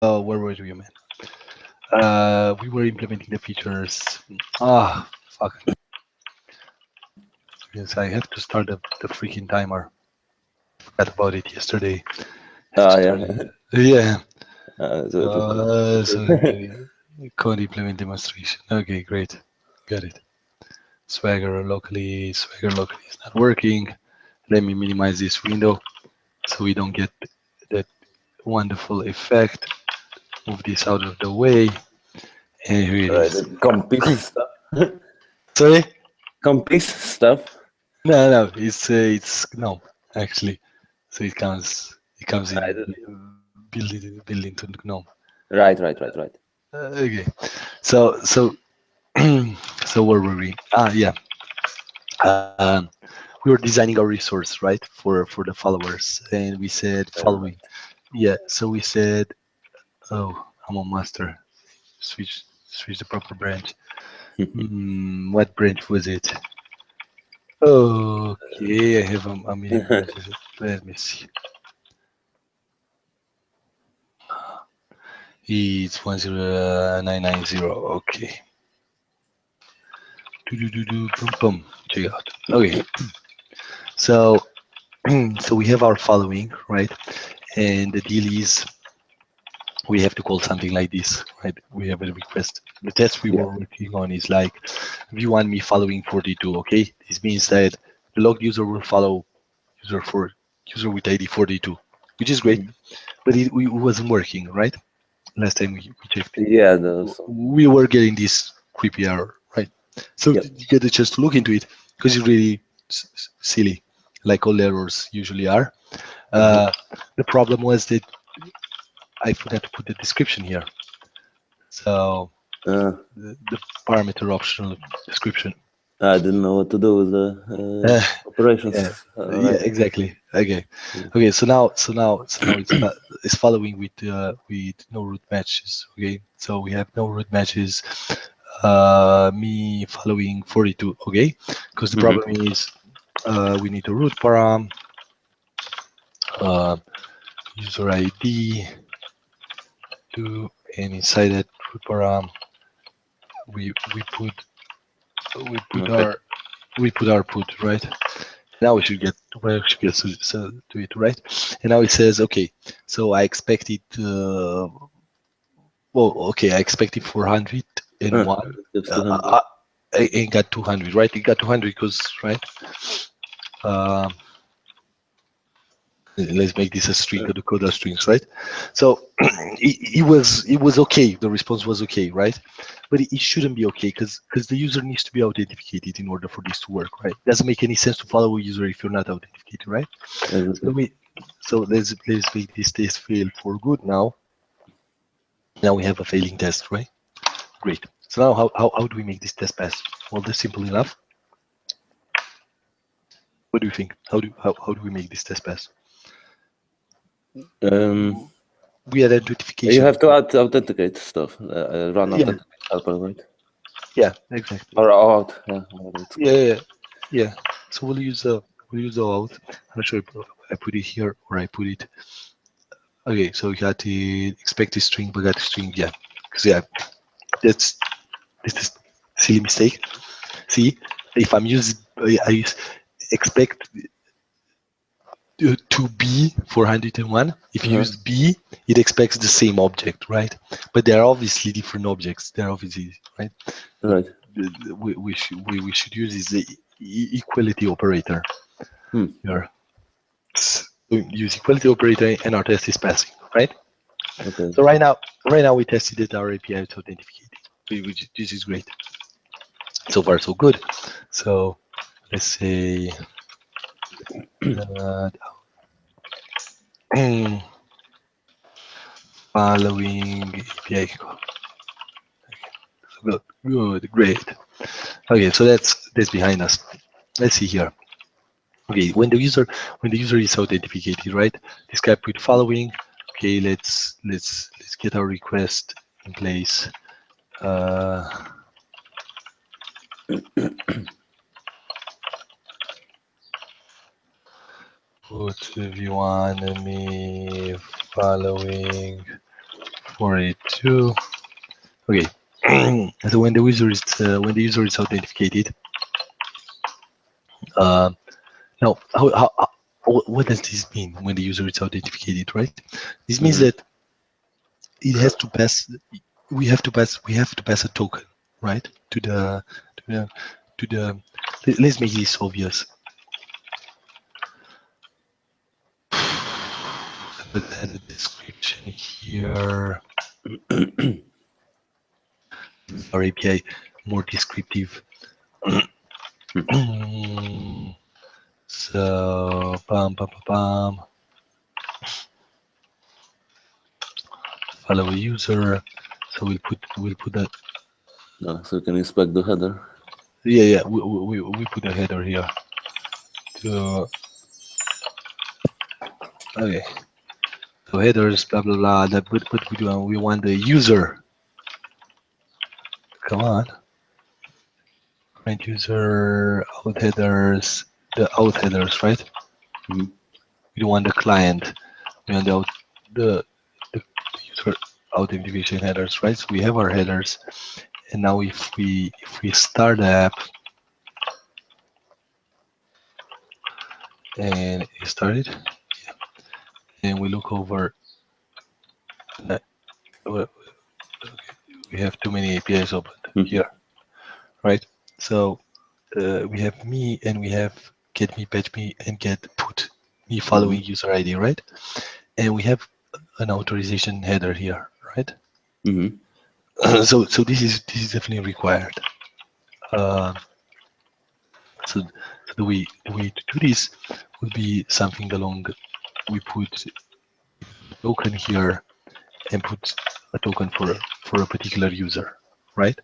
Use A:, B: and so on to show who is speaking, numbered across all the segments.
A: Where were we, man? We were implementing the features. Fuck. Yes, I have to start the freaking timer. Forgot about it yesterday. Have to start
B: Yeah.
A: it. Yeah.
B: So,
A: Code implement demonstration. Okay, great. Got it. Swagger locally is not working. Let me minimize this window so we don't get that wonderful effect. Move this out of the way. And here it is.
B: the compis stuff.
A: Sorry?
B: Compis stuff.
A: No, it's no, actually. So it comes
B: I
A: in
B: don't-
A: built into GNOME.
B: Right.
A: Okay. So so where were we? Yeah. Um, we were designing our resource, right, for the followers, and we said following. Yeah. So we said, oh, I'm on master. Switch the proper branch. What branch was it? Okay, I have a million branches. Let me see. It's 10990. Okay. Boom, boom. Check it out. Okay. So so we have our following, right? And the deal is we have to call something like this, right? We have a request. The test we
B: Yeah.
A: were working on is like v1 me following 42. Okay, this means that the logged user will follow user with ID 42, which is great, but it wasn't working, right? Last time we checked,
B: Yeah.
A: we were getting this creepy error, right? So
B: Yep.
A: you get a chance to look into it because it's really silly, like all errors usually are. Uh, the problem was that I forgot to put the description here. So
B: Uh,
A: the parameter optional description.
B: I didn't know what to do with the
A: Uh,
B: operations.
A: yeah, yeah,
B: Right.
A: exactly. Okay, okay. So now it's following with no root matches. Okay, so we have no root matches. Me following 42. Okay, because the problem is we need a root param, uh, user ID, to, and inside that root param we put we put
B: Okay.
A: our we put our put, right. Now we should get to it, right? And now it says, okay, so I expected, I expected 401.
B: Gives
A: Uh,
B: 200.
A: I, I got 200, right? It got 200 because, right? Um, let's make this a string, the decoder strings, right? So it was okay. The response was okay, right? But it shouldn't be okay because the user needs to be authenticated in order for this to work, right? It doesn't make any sense to follow a user if you're not authenticated, right?
B: Exactly.
A: So let's make this test fail for good now. Now we have a failing test, right? Great. So now how do we make this test pass? Well, that's simple enough. What do you think? How do we make this test pass?
B: Um,
A: We had
B: you
A: identification.
B: have to add authenticate stuff. Run
A: Yeah,
B: authenticate helper, right?
A: yeah, exactly.
B: Or out. Yeah. Whatever it's
A: Yeah,
B: called.
A: yeah, yeah. Yeah. So we'll use the out. I'm not sure if I put it here or I put it. Okay, so we got the expected string, but got the string. Yeah, because yeah, that's this is silly mistake. See, if I'm using I use expect to be 401. If you use B, it expects the same object, right? But they're obviously different objects. They're obviously right. So
B: Right.
A: we should use is the equality operator here. So use equality operator and our test is passing, right?
B: Okay.
A: So right now we tested that our API is authenticated. This is great. So far so good. So let's say uh, following API call. Good, great. Okay, so that's behind us. Let's see here. Okay, when the user is authenticated, right? This guy put following. Okay, let's get our request in place. Uh, put v1 me following 42. Okay. So when the user is authenticated, now what does this mean when the user is authenticated, right? This means that it has to pass. We have to pass a token, right, to the. Let's make this obvious. Let's add a description here. Our API more descriptive. So follow a user. So we'll put that.
B: So you can inspect the header.
A: Yeah. We put a header here. Okay. So headers, blah blah blah. That but we want the user. Come on. Find user out headers. The out headers, right? We don't want the client. We want the user authentication headers, right? So we have our headers, and now if we start the app and it started, yeah, and we look over. We have too many APIs open here, right? So we have me and we have get me, patch me, and get put me following user ID, right? And we have an authorization header here, right? So this is definitely required. So the way to do this would be something along. We put token here and put a token for a particular user, right?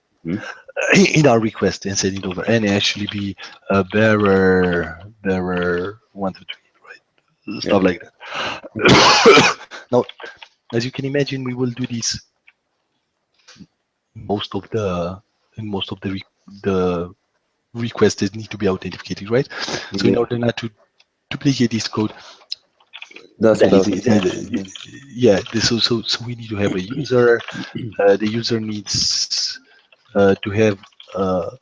A: In our request and send it over, and actually be a bearer 1 to 3, right? Stuff like that. Now, as you can imagine, we will do this most of the requests that need to be authenticated, right? So in order not to duplicate this code, so we need to have a user. The user needs to have a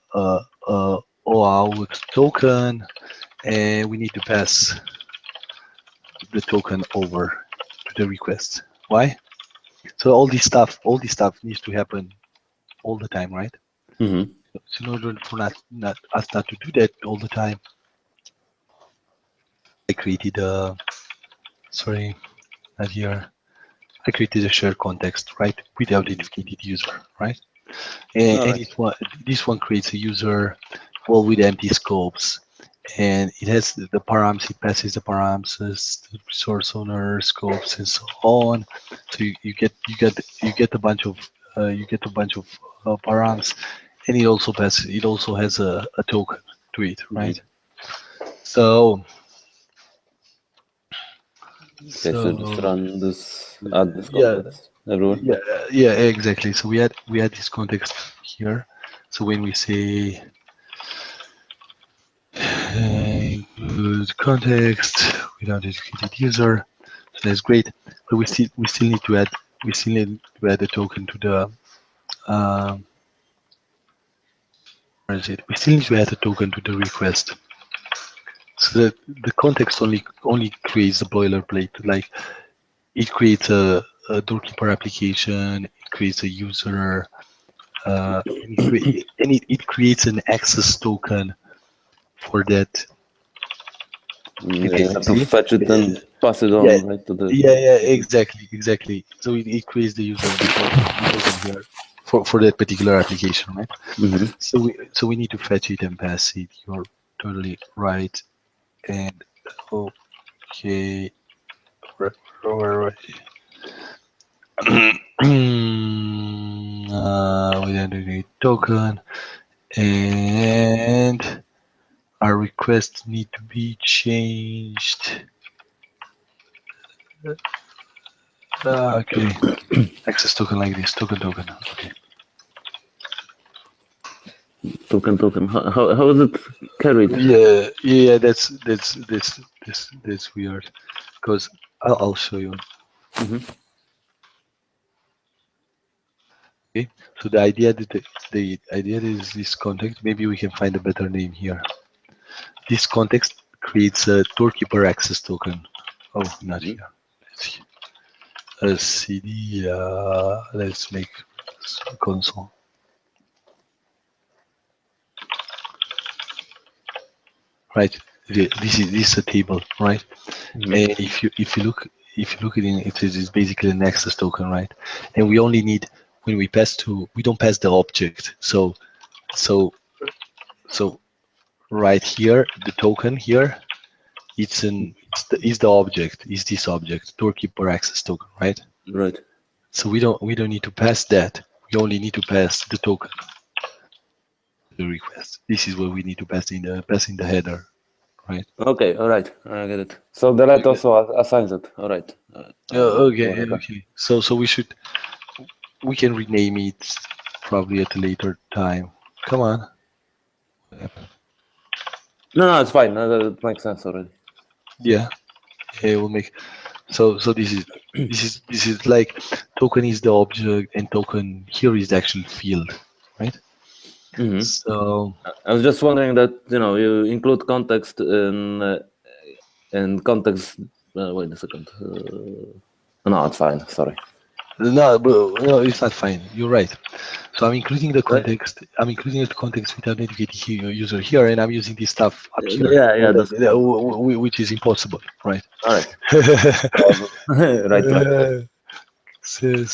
A: OAuth token, and we need to pass the token over to the request. Why? So all this stuff needs to happen all the time, right? So in order for us not to do that all the time, I created a I created a shared context, right, with the authenticated user, right? And this one creates a user, well, with empty scopes, and it has the params. It passes the params, the resource owner scopes, and so on. So you get a bunch of params, and it also has a token to it, right? So
B: just run this, add this context everywhere.
A: Yeah, exactly. So we had this context here. So when we say include context with authenticated user, so that's great. But we still need to add a token to the where is it? We still need to add a token to the request. So that the context only creates the boilerplate, like it creates a doorkeeper application, it creates a user, and it creates an access token for that.
B: You have to fetch it and pass it on, right, to the.
A: Exactly. So it creates the user token here for that particular application, right? So we need to fetch it and pass it. You're totally right. And okay, right. We then need token, and our requests need to be changed. Okay, access token like this, token. Okay.
B: Token. How is it carried?
A: Yeah. That's weird, because I'll show you. Okay, so the idea that the idea is this context. Maybe we can find a better name here. This context creates a doorkeeper access token. Oh, not here. Let's see. CD. Let's make console. Right. This is a table, right? And if you look at it, it is basically an access token, right? And we only need when we don't pass the object. So right here, the token here, is the object, is this object, doorkeeper access token, right?
B: Right.
A: So we don't need to pass that. We only need to pass the token, the request. This is what we need to pass in the header, right?
B: Okay. All right. I get it. So the let also assigns it. All right.
A: Okay. So we can rename it probably at a later time. Come on.
B: No, it's fine. It makes sense already.
A: Yeah, we'll make. So this is like token is the object and token here is the actual field, right? So
B: I was just wondering that you include context in context. Wait a second. No, it's fine. Sorry.
A: No, it's not fine. You're right. So I'm including the context. I'm including the context with authenticated user here, and I'm using this stuff up here.
B: Yeah,
A: which is impossible, right?
B: All right. Right.
A: So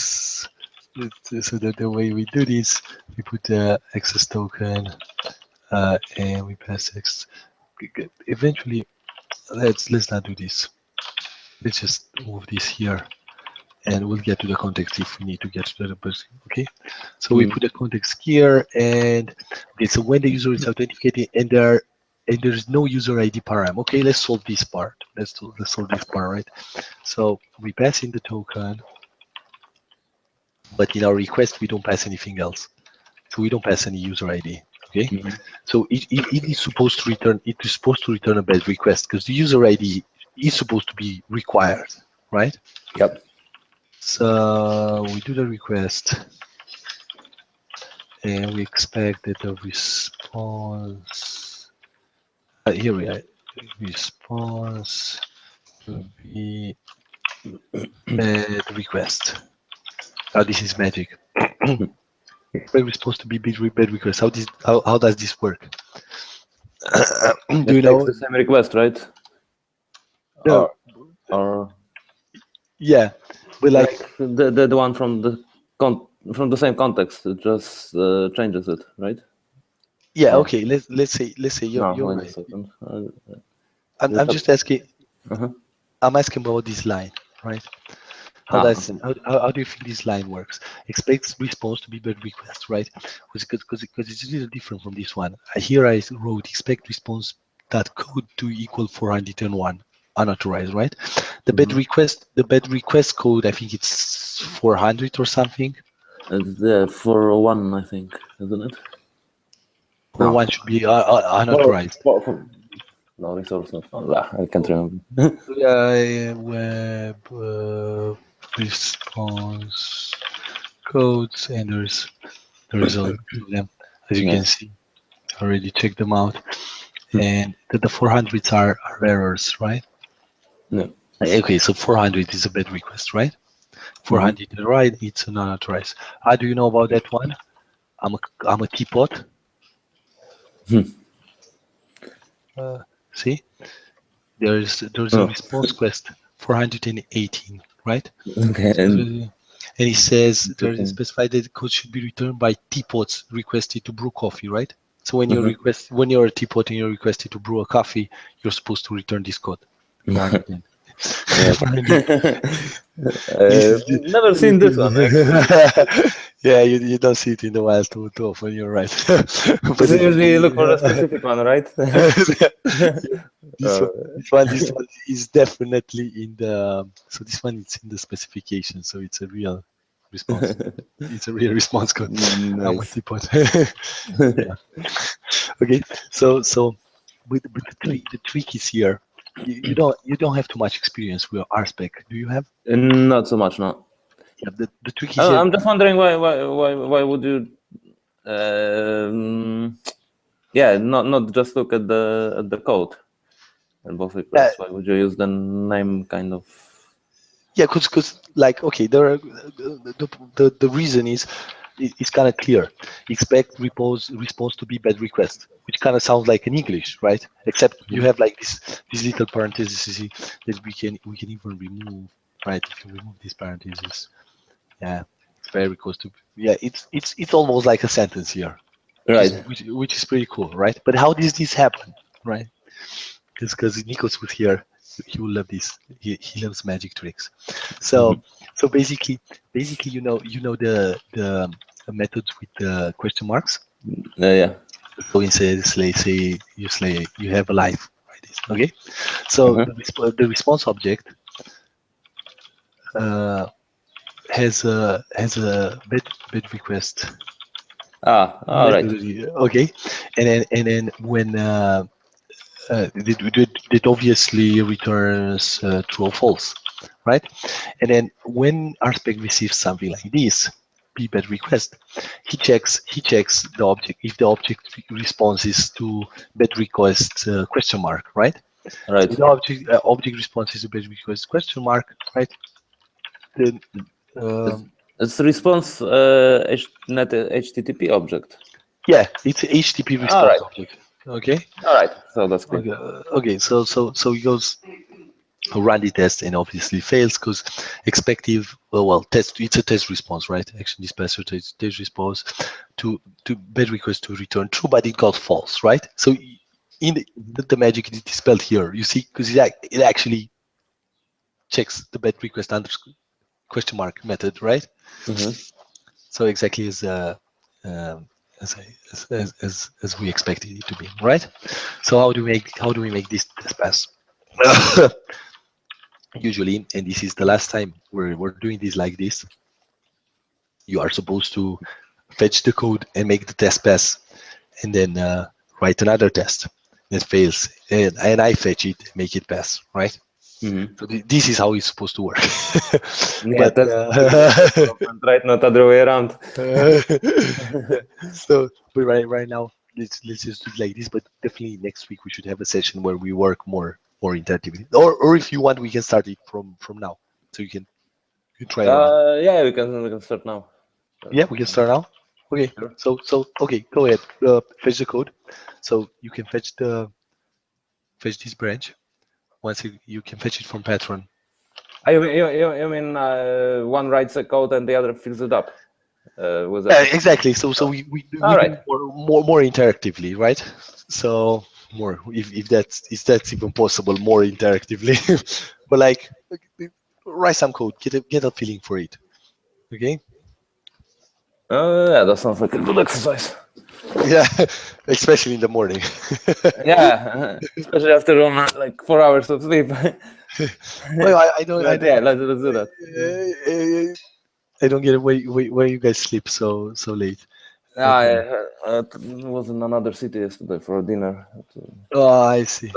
A: that the way we do this, we put the access token, and we pass X. Eventually, let's not do this. Let's just move this here. And we'll get to the context if we need to get to the person. Okay, so we put the context here, and okay, so when the user is authenticated and there's no user ID param. Okay, let's solve this part. Let's solve this part, right? So we pass in the token, but in our request we don't pass anything else. So we don't pass any user ID. Okay, so it is supposed to return. It is supposed to return a bad request because the user ID is supposed to be required, right?
B: Yep.
A: So we do the request, and we expect that the response. Here we are. Response to be bad request. Now this is magic. Bad response to be bad request. How does this work? Do you know
B: the same request, right?
A: No.
B: Or
A: yeah. But like
B: the one from the same context, it just changes it, right?
A: Yeah. Okay. Let's say you're right. I'm just asking. I'm asking about this line, right? How do you think this line works? Expects response to be bad request, right? Because it's a little different from this one. Here I wrote expect response that code to equal 401 unauthorized, right? The bad request code, I think it's 400 or something.
B: It's 401, I think, isn't it?
A: 401 should be unauthorized.
B: No, resource not. I can't remember.
A: Web response codes, and there's a lot of them, as you can see. Already checked them out, and the 400s are errors, right?
B: No.
A: Okay, so 400 is a bad request, right? 400 is right, it's an unauthorized. How do you know about that one? I'm a teapot. See, there's a response quest 418, right?
B: Okay.
A: And it says there is specified that the code should be returned by teapots requested to brew coffee, right? So when you're when you're a teapot and you're requested to brew a coffee, you're supposed to return this code.
B: Never seen this one.
A: Yeah, you don't see it in the wild too often. You're right.
B: But usually you look for a specific one, right?
A: This one is definitely in the. So this one is in the specification. So it's a real response. It's a real response code.
B: Nice.
A: Yeah. Okay. So with the trick is here. You don't have too much experience with RSpec. Do you have?
B: Not so much, no.
A: Yeah, the trick is here.
B: I'm just wondering why would you not just look at the code and both requests. Why would you use the name kind of?
A: Yeah, because like, okay, there are the reason is it's kind of clear. Expect response to be bad request, which kind of sounds like in English, right? Except you have like this little parenthesis that we can even remove, right? If you remove this parenthesis, yeah, it's very close to, yeah, it's almost like a sentence here,
B: Right.
A: which is pretty cool, right? But how does this happen, right? Because Nikos was here, he will love this. He loves magic tricks. So so basically you know the methods with the question marks.
B: Yeah.
A: So instead, say you have a life, right? Okay. So the response object has a bed request.
B: All right.
A: Okay, and then when it obviously returns true or false, right? And then when RSpec receives something like this, bad request, he checks the object if the object responses to bad request question mark, right?
B: Right.
A: So the object responses to bad request question mark, right? Then
B: It's response net HTTP object.
A: yeah, it's HTTP response
B: right.
A: object. Okay.
B: All right. So that's clear.
A: Okay. So he goes run the test and obviously fails because expective test, it's a test response, right? Action dispatcher test response to bad request to return true, but it got false, right? So in the magic is dispelled here, you see, because it actually checks the bad request under question mark method, right? So exactly as we expected it to be, right? So how do we make this test pass? Usually, and this is the last time we're doing this like this, you are supposed to fetch the code and make the test pass, and then write another test that fails, and I fetch it, make it pass, right? So this is how it's supposed to work.
B: But right, not other way around.
A: So, but right now, let's just do it like this. But definitely next week we should have a session where we work more interactively. Or if you want, we can start it from now, so you try it around.
B: Yeah, we can start now.
A: Yeah, we can start now. Okay.
B: Sure.
A: So okay, go ahead. Fetch the code. So you can fetch this branch. Once you can fetch it from patron.
B: You mean one writes a code and the other fills it up?
A: Exactly. So we do more interactively, right? So more if that's even possible, more interactively. But like write some code, get a feeling for it. Okay.
B: Yeah, that sounds like a good exercise.
A: Yeah, especially in the morning.
B: Yeah, especially after like 4 hours of sleep.
A: Well, I don't.
B: Yeah, let's do that.
A: I don't get where you guys sleep so late.
B: I was in another city yesterday for dinner.
A: Oh, I see.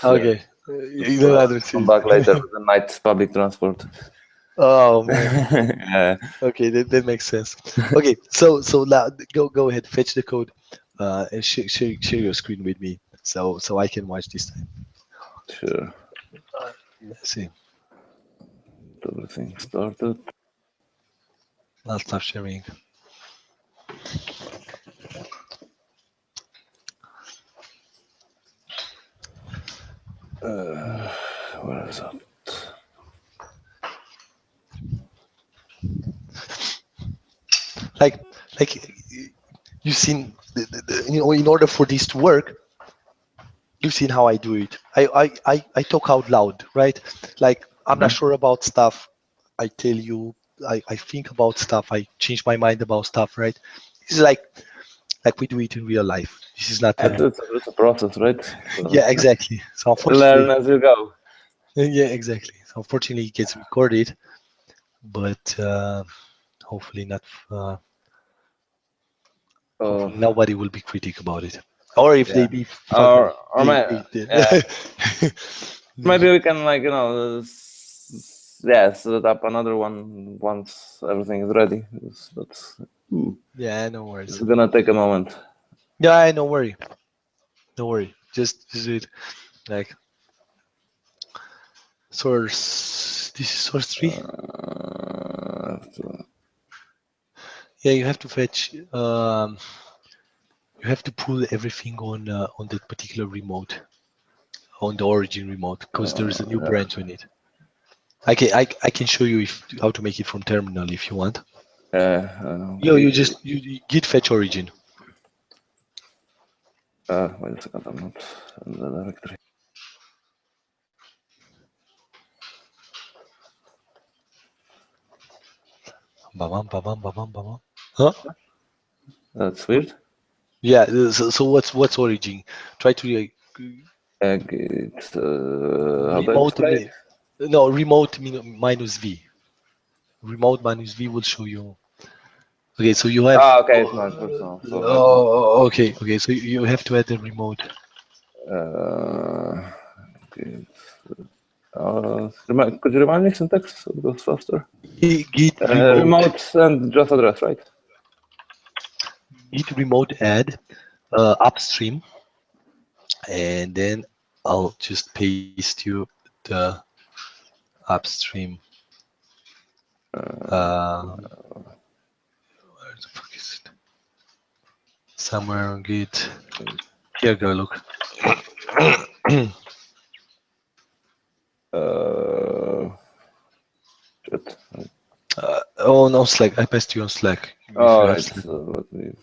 A: Okay. In another city.
B: Come back later with the night public transport.
A: Oh man. Yeah. Okay, that makes sense. Okay, so now go ahead, fetch the code, and share your screen with me, so I can watch this time.
B: Sure.
A: Let's see.
B: Everything started.
A: I'll stop sharing.
B: Where is it?
A: Like you've seen in order for this to work, you've seen how I do it. I talk out loud, right? Like I'm not sure about stuff, I tell you. I think about stuff, I change my mind about stuff, right? This is like we do it in real life. This is not
B: It's a process, right? So
A: yeah, exactly. So unfortunately,
B: learn as you go.
A: yeah, exactly. So unfortunately, it gets recorded, but hopefully not. Hopefully nobody will be critic about it, or if they be,
B: maybe we can set up another one once everything is ready. That's
A: Yeah, no worries.
B: it's gonna take a moment.
A: Yeah, no worry. Don't worry. Just do it like source. This is source 3. Yeah, you have to fetch. You have to pull everything on that particular remote, on the origin remote, because there is a new branch on it. I can show you how to make it from terminal if you want. You git fetch origin.
B: Wait a second, I'm not in the directory.
A: Huh?
B: That's weird.
A: Yeah. So what's origin? Try to remote. No, remote minus v. Remote minus v will show you. Okay, so you have.
B: Okay, it's not personal. So
A: okay. So you have to add the remote.
B: Could you remind me syntax so it goes faster?
A: Git remote.
B: Remote and just address, right?
A: Git remote add upstream, and then I'll just paste you the upstream. Where the fuck is it? Somewhere on Git. Here, go look.
B: Shit.
A: Oh no, Slack. I passed you on Slack.
B: Oh, right. So let me.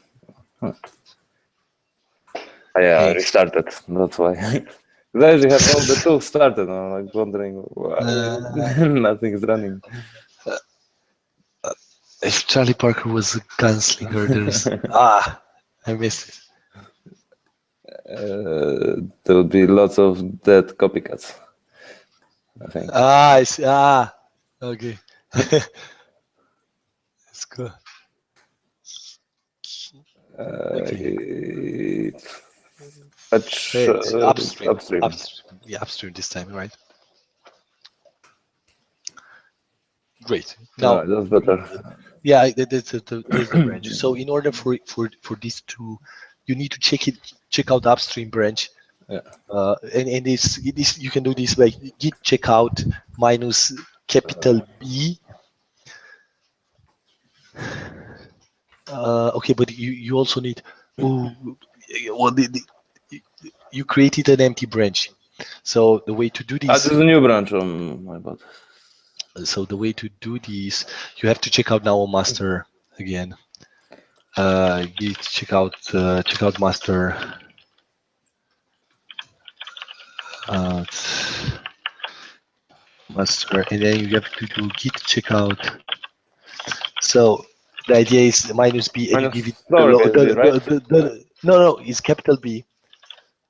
B: Yeah, I restarted. That's why. Because I usually have all the tools started. I'm like wondering why nothing is running.
A: If Charlie Parker was a gunslinger, there's I missed it.
B: There would be lots of dead copycats, I think.
A: I see. Okay. That's good.
B: Okay.
A: Upstream. Yeah, upstream this time, right? Great. Now
B: that's better.
A: Yeah, there's the branch. So in order for these two, you need to check out the upstream branch.
B: Yeah.
A: And this you can do this by git checkout minus capital B. Okay, but you also need. You created an empty branch. So the way to do this.
B: This is a new branch on my bot.
A: So the way to do this, you have to check out now master again. Git checkout master. Master, and then you have to do git checkout. So the idea is minus B, and you give it no, it's capital B.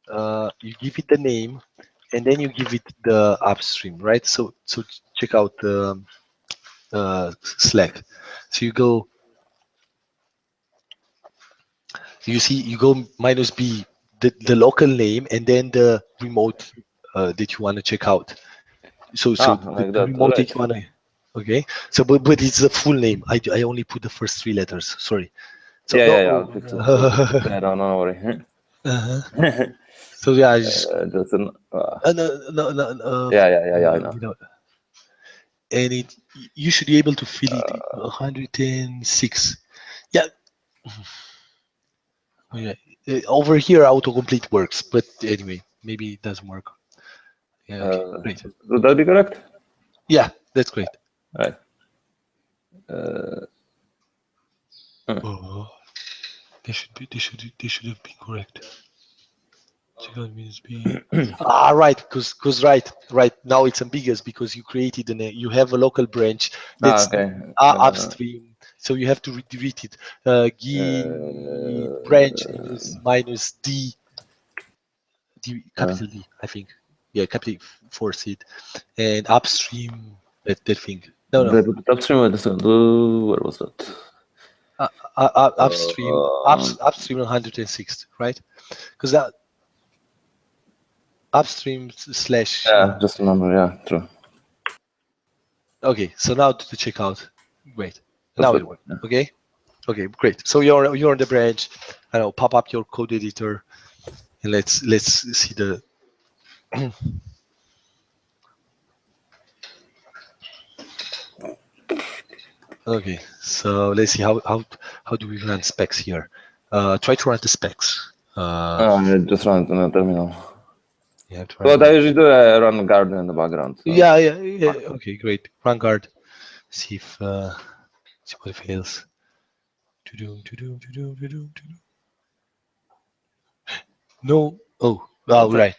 A: You give it the name, and then you give it the upstream, right? So check out the Slack. So you go. You see, you go minus B, the local name, and then the remote that you want to check out. So
B: like
A: the remote that you want to. Okay, so but it's the full name. I only put the first 3 letters. Sorry. So
B: yeah. Don't worry.
A: So yeah, I just
B: no.
A: Yeah.
B: I know.
A: And you should be able to fill it 106. Yeah. Over here, autocomplete works, but anyway, maybe it doesn't work. Yeah. Okay, great.
B: Would that be correct?
A: Yeah, that's great.
B: Right.
A: They should have been correct. Check out minus B. Right, because right now it's ambiguous because you created you have a local branch that's upstream, so you have to redirect it. Branch minus D capital D, I think. Yeah, capital force it, and upstream that thing. No.
B: Upstream. Where was that?
A: Upstream 106, right? Because that upstream /
B: yeah, just a number. Yeah, true.
A: Okay, so now to the checkout. Great.
B: That's
A: Now
B: good.
A: it worked. Okay. Okay, great. So you're on the branch. I know. Pop up your code editor, and let's see the. Okay, so let's see how do we run specs here. Try to run the specs.
B: I just run it in the terminal.
A: You have to run.
B: What I usually do, I run Guard in the background. So.
A: Yeah. Okay, great. Run guard. See if see what fails. No. Oh, right.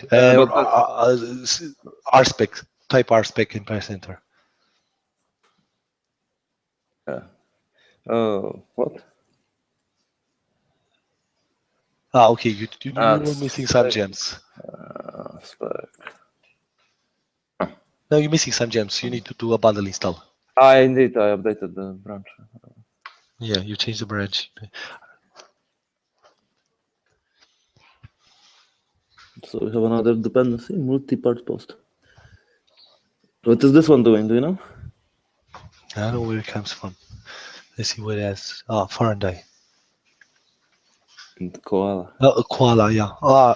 A: RSpec. Type RSpec and press enter.
B: Yeah. Oh, what?
A: Okay. You're missing some gems.
B: Spec.
A: No, you're missing some gems. You need to do a bundle install.
B: Indeed, I updated the branch.
A: Yeah, you changed the branch.
B: So we have another dependency, multi-part post. What is this one doing? Do you know?
A: I don't know where it comes from. Let's see what it has. Foreign die.
B: Koala.
A: Koala, yeah.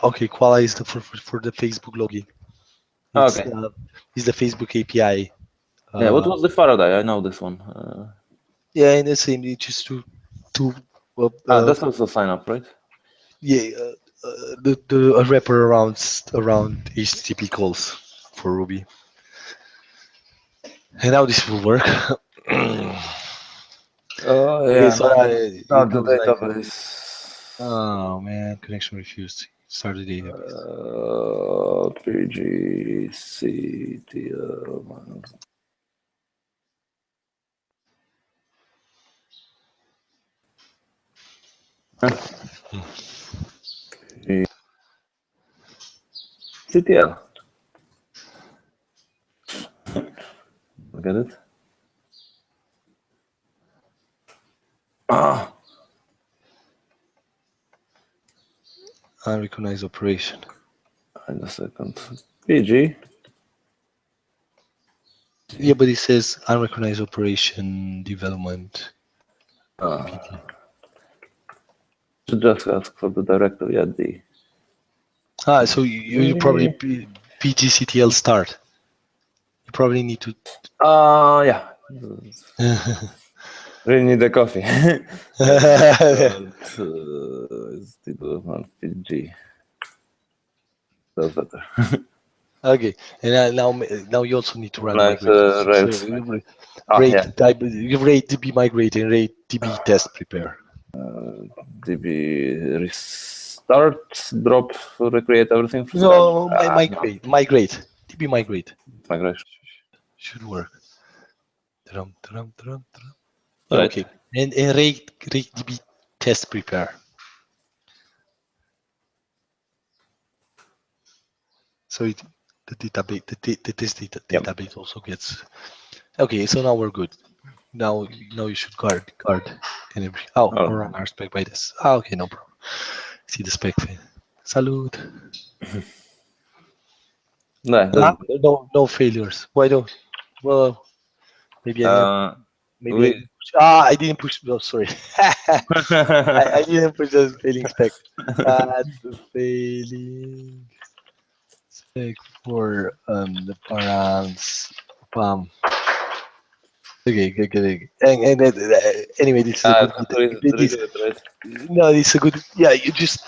A: Okay. Koala is for the Facebook login. It's,
B: Okay.
A: it's the Facebook API.
B: Yeah. What was the Faraday? I know this one.
A: Yeah, and the same. It's just to
B: That's also sign up, right?
A: yeah, the a wrapper around HTTP calls for Ruby. And now this will work.
B: Oh
A: Okay,
B: yeah.
A: so it
B: Not the
A: looks like-
B: database.
A: Oh man, connection refused. Start the database.
B: PGCTL. CTL. Look at it.
A: Unrecognized operation.
B: In a second. PG.
A: Yeah, but it says unrecognized operation development.
B: Should just ask for the directory at the.
A: So you probably PGCTL start. You probably need to.
B: Yeah. Really need a coffee. PG. That's better.
A: Okay, and now you also need to run
B: Nice,
A: migration. So rate
B: yeah.
A: you rate db migrate and rate db test prepare.
B: DB restart, drop, recreate everything. From
A: No,
B: scratch.
A: migrate. DB migrate
B: Migration.
A: should work. Right.
B: Right.
A: Okay, and rate db test prepare. So the database, the test database also gets. Okay, so now we're good. Now you should guard and everything. Or run RSpec by this. Okay, no problem. See the spec thing. Salute. No failures. Why don't? Well, maybe I didn't push. No, sorry. I didn't push the failing spec. The failing spec for the params. Okay. And anyway, this is a good. No, it's a good. Yeah, you just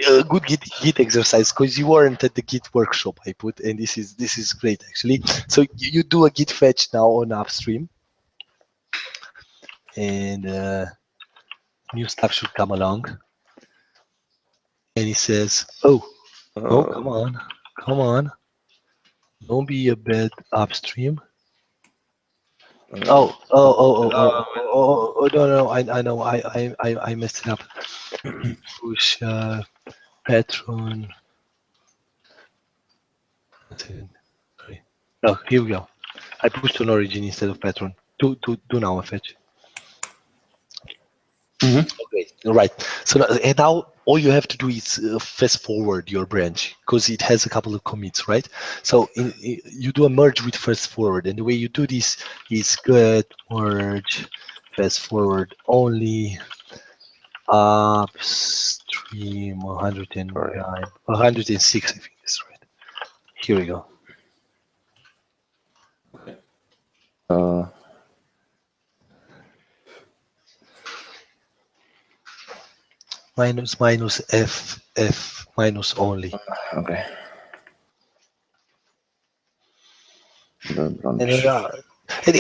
A: a good git exercise because you weren't at the git workshop I put, and this is great actually. So you do a git fetch now on upstream, and new stuff should come along, and he says, "Oh, come on, don't be a bad upstream." No, I know, I messed it up. Push Patron. Sorry. No, here we go. I pushed on origin instead of Patron. Do now a fetch. Okay, right. So and now all you have to do is fast forward your branch because it has a couple of commits, right? So you do a merge with fast forward, and the way you do this is get merge fast forward only upstream 109, 106, I think that's right. Here we go. Minus F minus only.
B: Okay.
A: And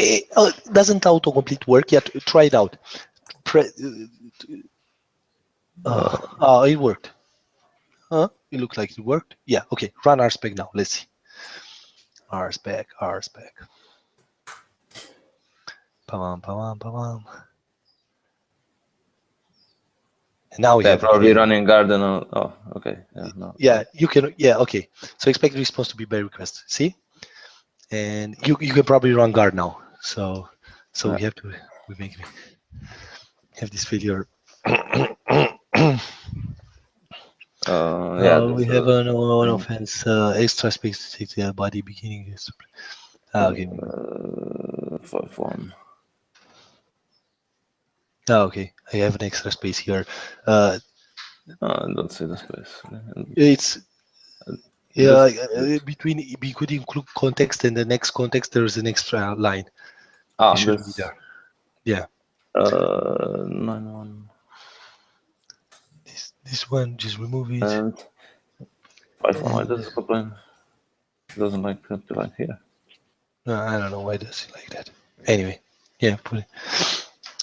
A: it doesn't autocomplete work yet. Try it out. It worked. It looked like it worked. Yeah, okay. Run RSpec now. Let's see. RSpec. Pam. And now we have
B: probably running Garden. Okay. Yeah, no.
A: Yeah, you can. Yeah, okay. So expect the response to be by request. See, and you can probably run guard now. So we have this failure. We have an offense extra space to take the body beginning. Okay.
B: 5-1.
A: Okay. I have an extra space here.
B: I don't see the space.
A: It's between we could include context and the next context. There is an extra line. It should be there. Yeah.
B: 9-1.
A: This one, just remove it.
B: And 5-1. Why does it complain? It doesn't like the line here.
A: No, I don't know why does it like that. Anyway, yeah, put it.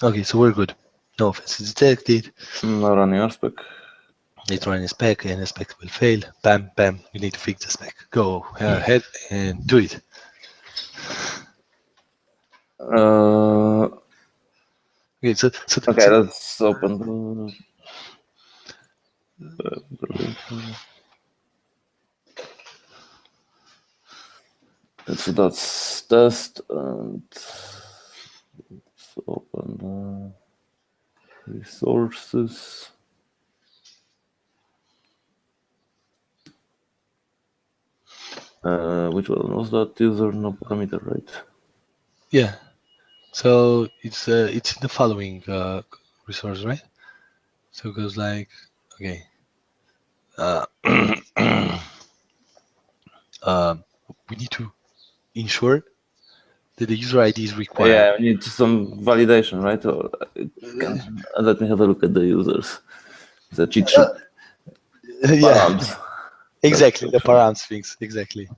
A: Okay, so we're good. No offense is detected.
B: No running RSpec.
A: It's running spec, and the spec will fail. Bam. We need to fix the spec. Go ahead and do it. Okay, so
B: let's open so that's test, and let's open resources. Which one was that? User no parameter, right?
A: Yeah. So it's in the following resource, right? So it goes like, okay. We need to ensure that the user ID is required.
B: Yeah, we need some validation, right? Let me have a look at the users. The cheat sheet.
A: Yeah. Exactly, the params things, exactly.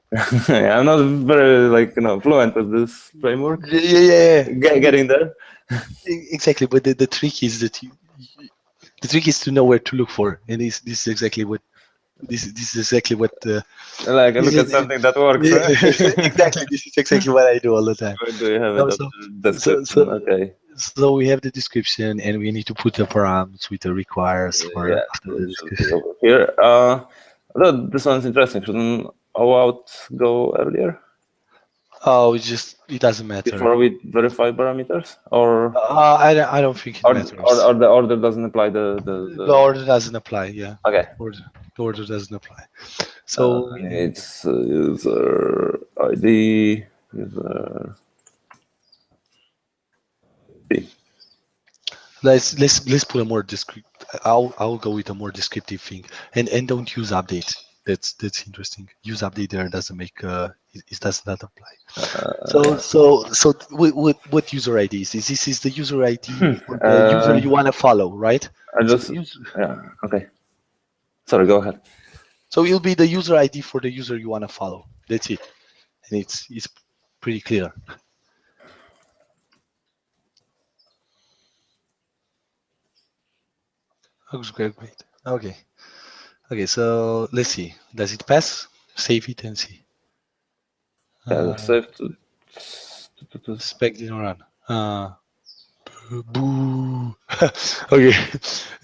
B: Yeah, I'm not very fluent with this framework.
A: Yeah.
B: Getting there.
A: Exactly, but the trick is that the trick is to know where to look for, and this is exactly what this is exactly what.
B: I look at something that works.
A: Yeah, exactly, this is exactly what I do all the time.
B: Where do you have it? Description. Okay.
A: So we have the description, and we need to put the params with the requires for after the description.
B: Here, this one's interesting. Shouldn't OAuth go earlier?
A: Oh, it doesn't matter.
B: Before we verify parameters, or
A: I don't think it matters.
B: Or the order doesn't apply. The
A: order doesn't apply. Yeah.
B: Okay.
A: The order doesn't apply. So
B: it's user ID, user ID.
A: Let's put a more descriptive. I'll go with a more descriptive thing, and don't use update. That's interesting. Use update there doesn't make it does not apply. So what user ID is this? This is the user ID for the user you want to follow, right?
B: Okay. Sorry, go ahead.
A: So it'll be the user ID for the user you want to follow. That's it, and it's pretty clear. Looks great. Okay, so let's see. Does it pass? Save it and see.
B: Save to
A: spec didn't run. Boo. Okay,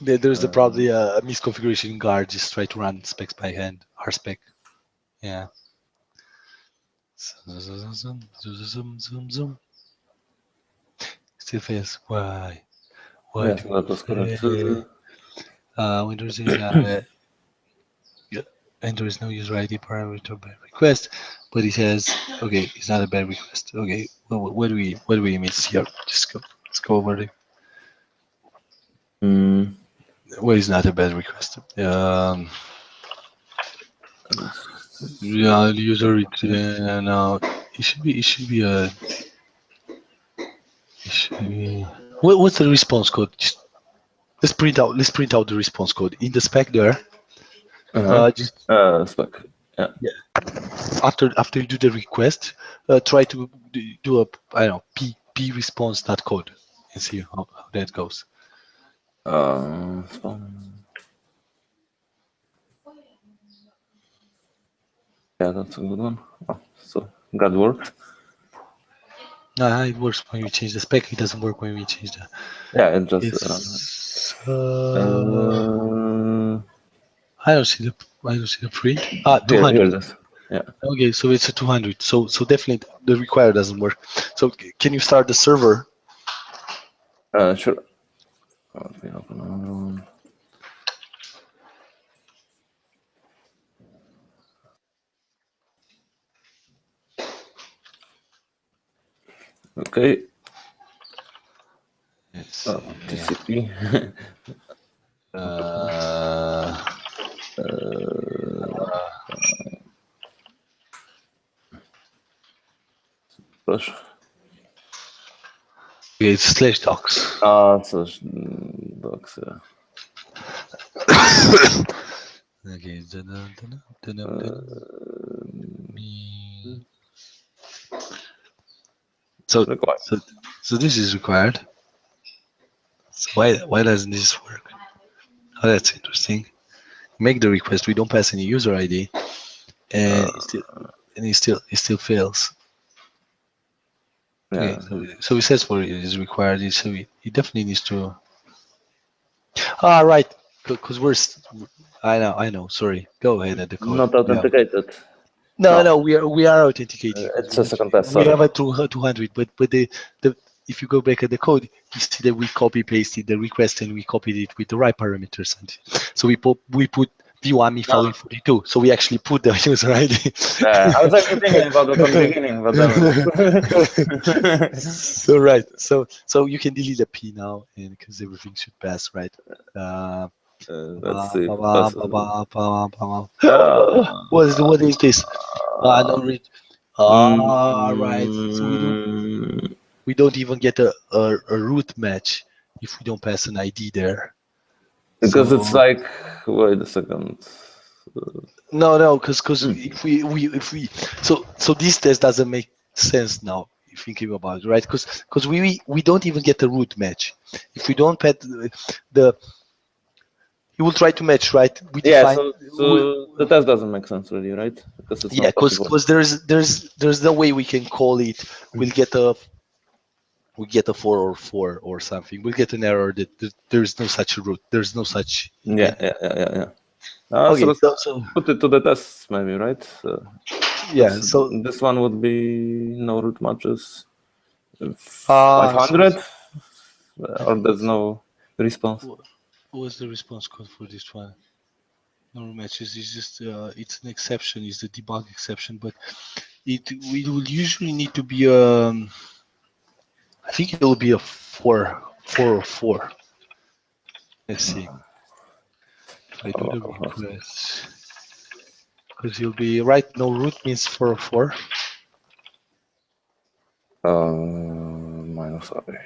A: there's probably a misconfiguration in guard. Just try to run specs by hand. RSpec. Yeah. Zoom. Still fails. Why?
B: That was correct.
A: when there is and there is no user ID parameter by request, but it says, okay, it's not a bad request. Okay, well, what do we miss here? Let's go over it. Well, it's not a bad request. Yeah, user no, it should be a. What's the response code? Just, let's print out the response code in the spec there.
B: Spec. Yeah.
A: After you do the request, try to do a I don't know p response.code and see how that goes.
B: Yeah, that's a good one. Oh, so that worked.
A: It works when we change the spec. It doesn't work when we change the.
B: Yeah, it just.
A: I don't see the print. 200.
B: Yeah.
A: Okay, so it's a 200. So definitely the require doesn't work. So can you start the server?
B: Sure. Let me open another one. Okay. TCP. Push.
A: Okay, it's /docs.
B: /docs, yeah.
A: Okay. So this is required. So why doesn't this work? Oh, that's interesting. Make the request. We don't pass any user ID, and it still fails.
B: Yeah.
A: Okay, so it says for it is required. So it definitely needs to. Right, because I know. Sorry. Go ahead at the code.
B: Not authenticated.
A: No, we are authenticated.
B: It's a second test.
A: We have a 200, but if you go back at the code, you see that we copy pasted the request and we copied it with the right parameters. And so we put v1 following 42. So we actually put the user ID.
B: I was actually thinking about it from the beginning, but then.
A: So right. So you can delete the P now, and because everything should pass, right?
B: Let's see.
A: What is this? I don't read. Right. So we don't even get a root match if we don't pass an ID there.
B: Because it's like, wait a second.
A: No, because if we so this test doesn't make sense now if thinking about it, right? Because we don't even get a root match if we don't pet the. You will try to match, right?
B: So the test doesn't make sense really, right? Because it's
A: because there's no way we can call it. We'll get a 4 or 4 or something. We'll get an error that there's no such root. There's no such.
B: Yeah.
A: Okay,
B: so put it to the test, maybe, right? So this one would be no root matches. 500, or there's no response.
A: What's the response code for this one? No matches. It's just it's an exception. It's the debug exception, but we will usually need to be I think it will be a 4 or 4. Let's see. I do the request because you'll be right. No root means 4 or 4.
B: Sorry.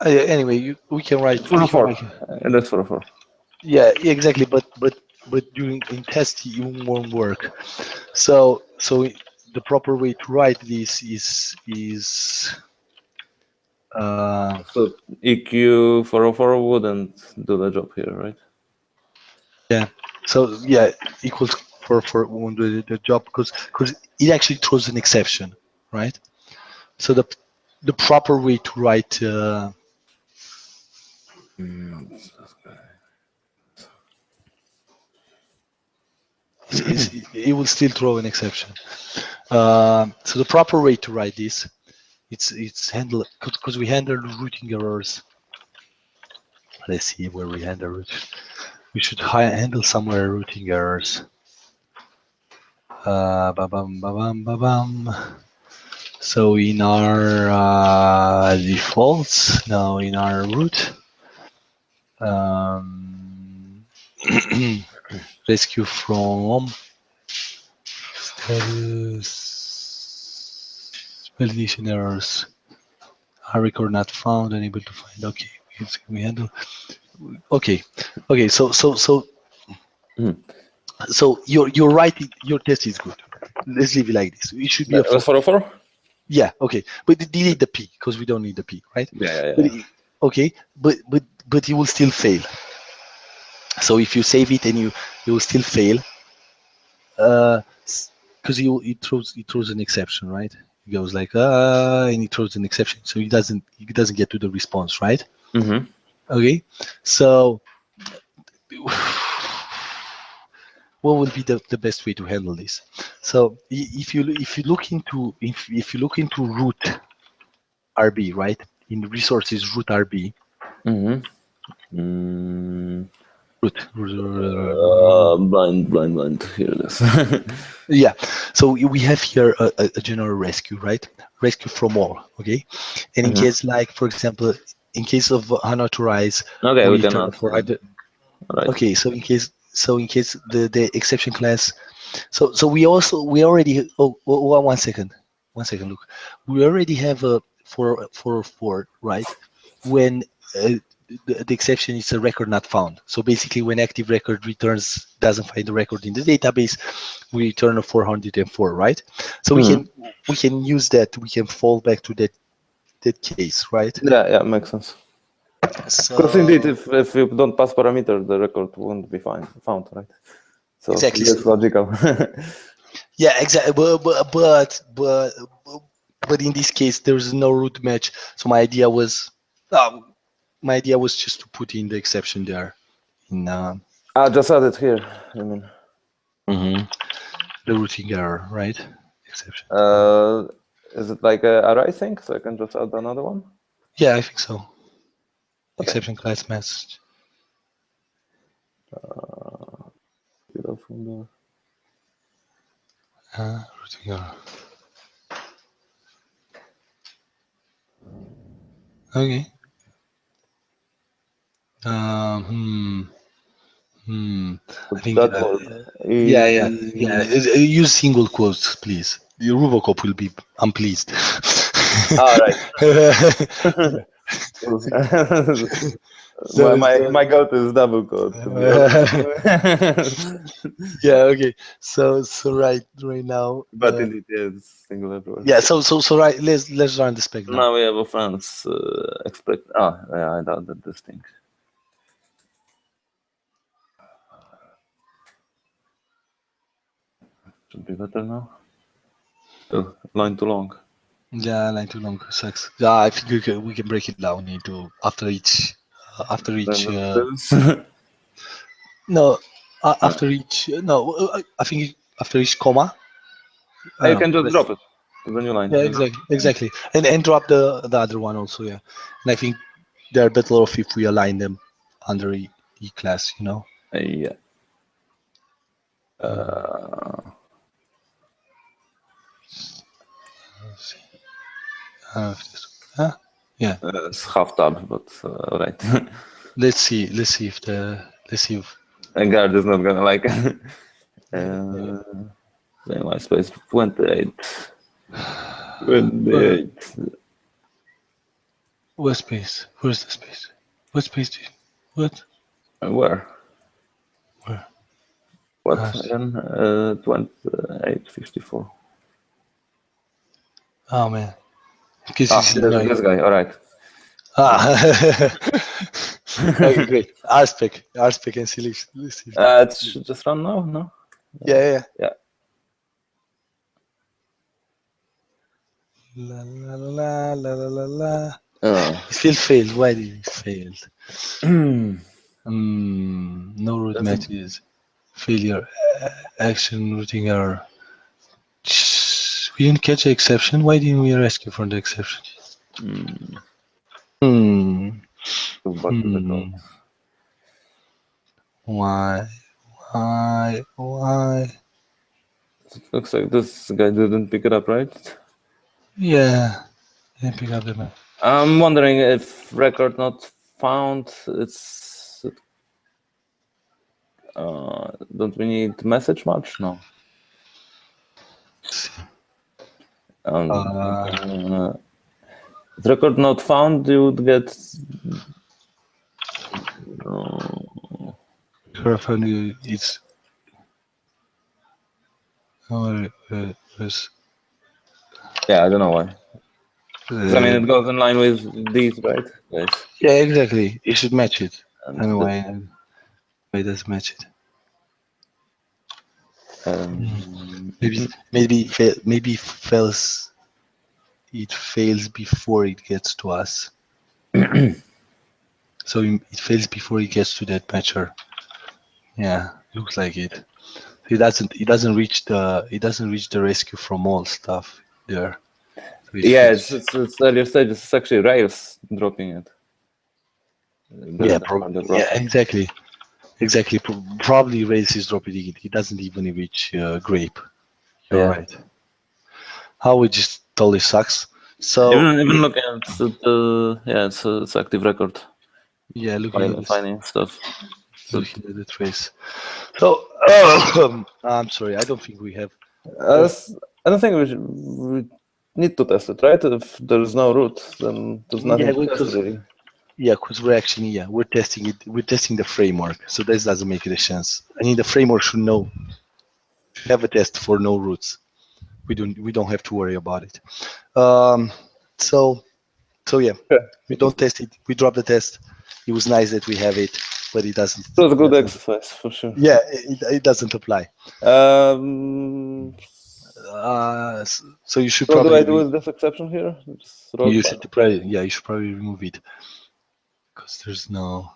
A: Anyway, we can write
B: 4 or 4. And that's 4 or 4.
A: Yeah, exactly. But during in test it won't work. So the proper way to write this is
B: so EQ 404 wouldn't do the job here, right?
A: Yeah. So yeah, equals 404 won't do the job because it actually throws an exception, right? So the proper way to write it will still throw an exception. So the proper way to write this, it's handle because we handle routing errors Let's see where we handle root. We should handle somewhere routing errors. Ba-bum. So in our defaults, now in our root, rescue from status validation errors. Our record not found, unable to find. Okay, we handle. Okay. So you're right. Your test is good. Let's leave it like this. It should be a
B: 404.
A: Yeah. Okay. But delete the P because we don't need the P, right?
B: Yeah.
A: Okay. But you will still fail. So if you save it and you will still fail, because it throws an exception, right? It goes like and it throws an exception, so it doesn't get to the response, right?
B: Mm-hmm.
A: Okay. So what would be the best way to handle this? So if you look into root RB, right? In resources root RB.
B: Mm-hmm. Blind. Here it is.
A: Yeah. So we have here a general rescue, right? Rescue from all. Okay. And in case, like for example, in case of unauthorized,
B: Okay, we
A: return
B: cannot.
A: for either.
B: Right.
A: Okay. So in case the exception class. So we already. Oh, 1 second. 1 second. Look, we already have a 404, right? When the exception is a record not found. So basically, when active record doesn't find the record in the database, we return a 404, right? So we can use that. We can fall back to that case, right?
B: Yeah, makes sense.
A: So,
B: because indeed, if you don't pass parameter, the record won't be found, right? So
A: exactly.
B: That's logical.
A: Yeah, exactly. But in this case, there's no root match. So my idea was just to put in the exception there.
B: I'll just add it here. I mean,
A: the routing error, right? Exception.
B: Is it like a array thing? So I can just add another one?
A: Yeah, I think so.
B: Okay.
A: Exception class message.
B: From
A: the routing error. Okay. I think. Yeah. Use single quotes, please. Your Robocop will be unpleased.
B: All right. My go-to is double quote.
A: Yeah. Okay. So right now.
B: But indeed, it's single everywhere.
A: Yeah. So right. Let's run the spec now.
B: Now we have a France expect. I doubted this thing. Should be better now. Oh, line too long.
A: Yeah, line too long sucks. Yeah, I think we can break it down into after each. No, after each. No, I think after each comma.
B: You can just drop it to the new line.
A: Yeah, exactly. And drop the other one also. Yeah, and I think they're better off if we align them under E class. You know.
B: Yeah.
A: Yeah.
B: It's half tab, but right.
A: Let's see if
B: guard is not gonna like it. My space 28.
A: What space? Where's the space? What space? What?
B: Where?
A: Where?
B: What? 2854.
A: Oh man.
B: This guy. All right.
A: Okay, great. RSpec and selection.
B: It should just run now, no?
A: Yeah. La. It still failed. Why did it fail? No root matches. Failure. Action routing error. We didn't catch the exception. Why didn't we rescue from the exception?
B: Go back to the code.
A: Why?
B: Looks like this guy didn't pick it up, right?
A: Yeah, didn't pick up the map.
B: I'm wondering if record not found. It's don't we need message much? No.
A: Let's see.
B: Record not found. You would get.
A: It's. Oh,
B: yeah, I don't know why. I mean, it goes in line with these, right? Yes.
A: Yeah, exactly. You should match it. Anyway, it does match it. Maybe it fails. It fails before it gets to us. So it fails before it gets to that matcher. Yeah, looks like it. It doesn't reach the rescue from all stuff there. So
B: yeah, it's earlier stages. It's actually Rails dropping it.
A: Yeah, exactly. Probably Rails is dropping it. It doesn't even reach Grape. You're right. How it just totally sucks. So
B: even look at it's active record.
A: Yeah, looking at
B: finding stuff.
A: Looking at the trace. So I'm sorry, I don't think we have.
B: I don't think we need to test it, right? If there's no root, then there's nothing to test really.
A: Yeah, because we're testing it. We're testing the framework, so this doesn't make any sense. I mean, the framework should have a test for no roots. We don't have to worry about it. So yeah, we don't test it. We drop the test. It was nice that we have it, but it doesn't.
B: It was a good exercise for sure.
A: Yeah, it doesn't apply. So you should probably.
B: What do I do with this exception here?
A: You should probably remove it because there's no.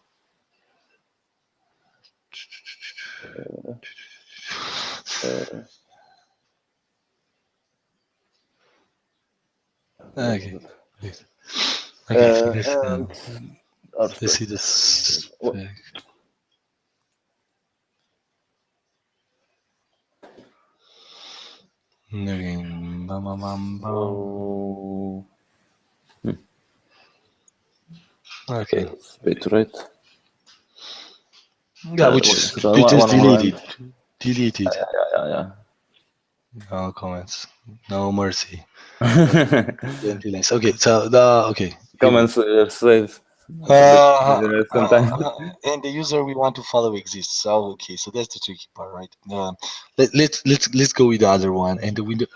A: Okay. Let's see this. Okay.
B: Right.
A: Yeah, we just delete it.
B: Yeah.
A: No comments. No mercy. Okay, so
B: comments are safe.
A: And the user we want to follow exists. So so that's the tricky part, right? Let's go with the other one, and the window.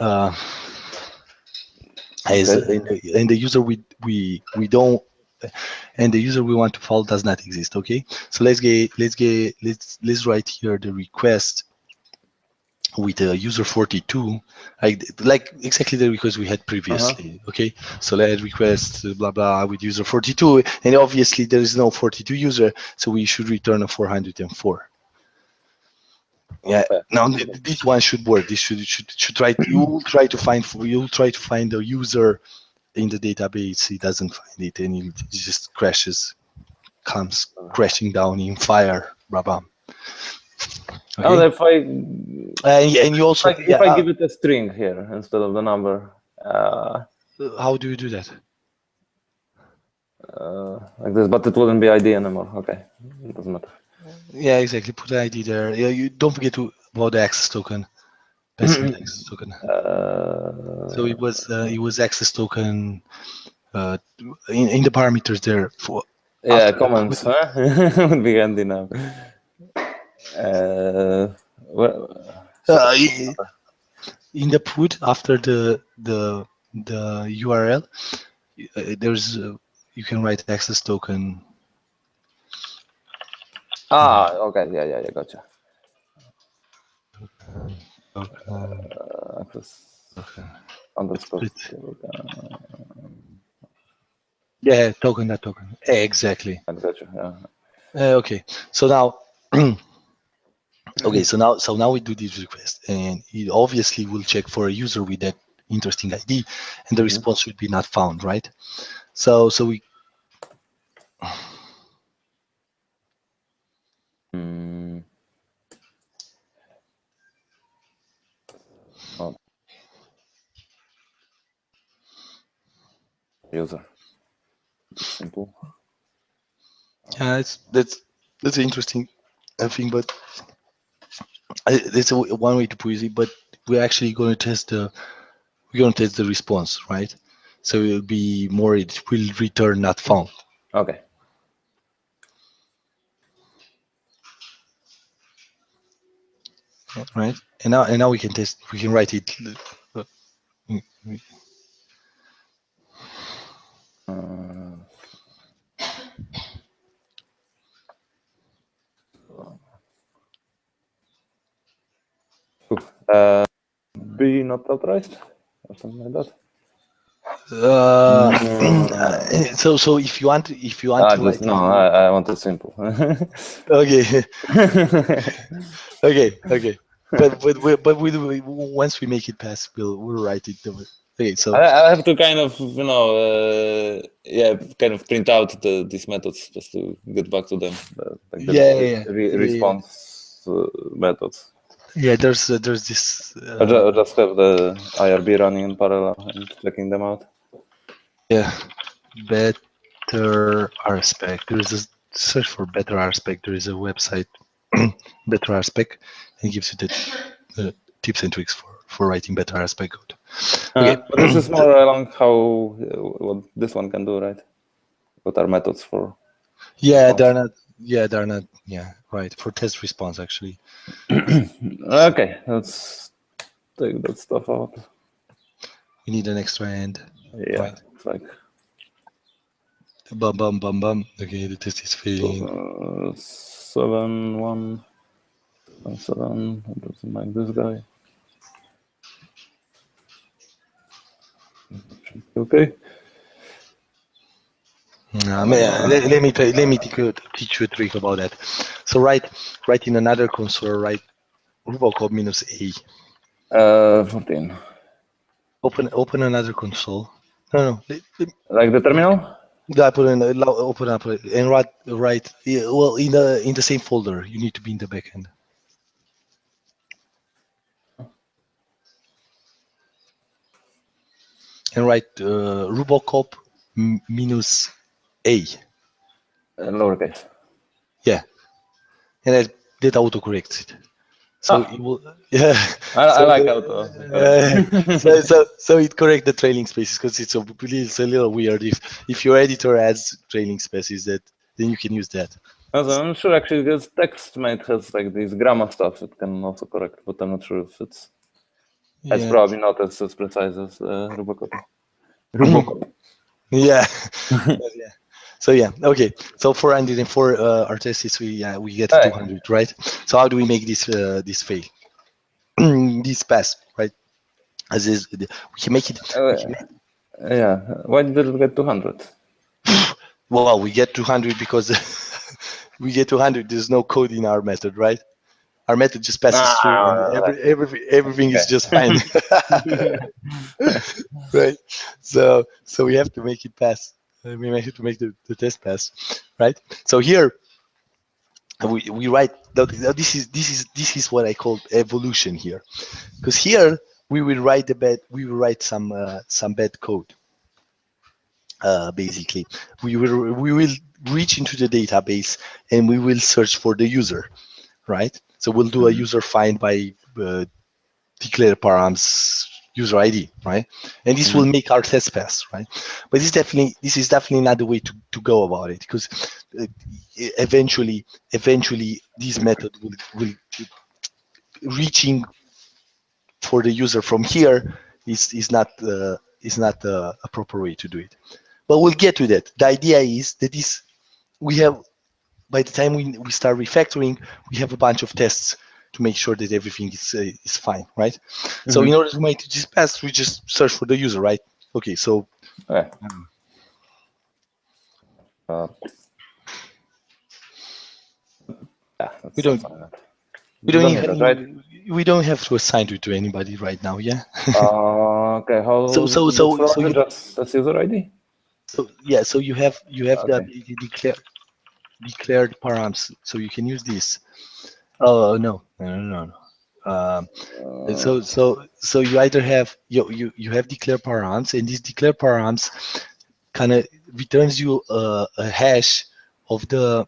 A: And the user we don't, and the user we want to follow does not exist. Okay, so let's write here the request with the user 42, like exactly the request we had previously. Okay, so let request blah blah with user 42, and obviously there is no 42 user, so we should return a 404. Yeah, now this one should work. This should try. You'll try to find the user in the database. He doesn't find it, and it just comes crashing down in fire. Blah blah.
B: Okay. Oh, if
A: and you also
B: if I give it a string here instead of the number.
A: How do you do that?
B: Like this, but it wouldn't be ID anymore. Okay, it doesn't matter.
A: Yeah, exactly. Put the ID there. Yeah, you don't forget about the access token. Access token. So it was access token in the parameters there for.
B: Yeah, comments. Would be handy now.
A: In the put after the URL, there's you can write access token.
B: Okay, yeah, gotcha. Underscore.
A: Yeah, token. Exactly.
B: I gotcha. Yeah.
A: Okay, so now. Okay, so now we do this request, and it obviously will check for a user with that interesting ID, and the response should be not found, right? So we
B: Oh. User. Simple.
A: Yeah, that's interesting, I think, but that's one way to put it. But we're actually going to test the response, right? So it will be more. It will return not found.
B: Okay.
A: Right. And now we can test. We can write it.
B: Be not authorized or something like that.
A: So if you want to write
B: no, I want it simple.
A: Okay. Okay. But once we make it pass, we'll write it. Okay. So
B: I have to kind of kind of print out these methods just to get back to them. Like response methods.
A: Yeah, there's this.
B: I just have the IRB running in parallel and checking them out.
A: Yeah, better RSpec. There is a search for better RSpec. There is a website, better RSpec, and it gives you the tips and tricks for writing better RSpec code. Okay,
B: but this is more along how what this one can do, right? What are methods for?
A: Yeah, they're not. Yeah, they're not. Yeah, right. For test response, actually.
B: Okay, let's take that stuff out.
A: We need an extra end.
B: Yeah,
A: right.
B: It's like
A: bum. Okay, the test is failing.
B: 7-1 and 7. It doesn't like this guy. Okay.
A: Let me teach you a trick about that. So write in another console, write Rubocop -A.
B: 14.
A: Open another console. No.
B: Like the terminal?
A: Open up and write. Well, in the same folder. You need to be in the backend. And write Rubocop -A.
B: Lowercase.
A: Yeah, and that autocorrects it. So it will. Yeah.
B: I like auto.
A: So it corrects the trailing spaces because it's a little weird if your editor adds trailing spaces then you can use that.
B: Also, I'm sure actually because TextMate has like these grammar stuff it can also correct, but I'm not sure if it's probably not as precise as Rubocop.
A: Yeah. Yeah. So yeah, okay. So 404 our test is we get 200, right? So how do we make this fail? This pass, right? As is, we can make it.
B: Yeah. Why did it get 200?
A: Well, we get 200 because we get 200. There's no code in our method, right? Our method just passes through, and everything is just fine. Right? So we have to make it pass. We have to make the test pass, right? So here we write. This is what I call evolution here, because here we will write some bad code. Basically, we will reach into the database and we will search for the user, right? So we'll do a user find by declare params user ID, right? And this will make our test pass, right? But this is definitely not the way to go about it, because eventually this method will reaching for the user from here is not a proper way to do it. But we'll get to that. The idea is that we have, by the time we start refactoring, we have a bunch of tests to make sure that everything is fine, right? So in order to make this pass, we just search for the user, right? Okay, so
B: we
A: we don't have to assign it to anybody right now, yeah.
B: Okay, how
A: so
B: just user ID?
A: So yeah, so you have the
B: Okay.
A: ability to declared params, so you can use this. Oh no. So you either have you have declared params, and these declared params kind of returns you a hash of the,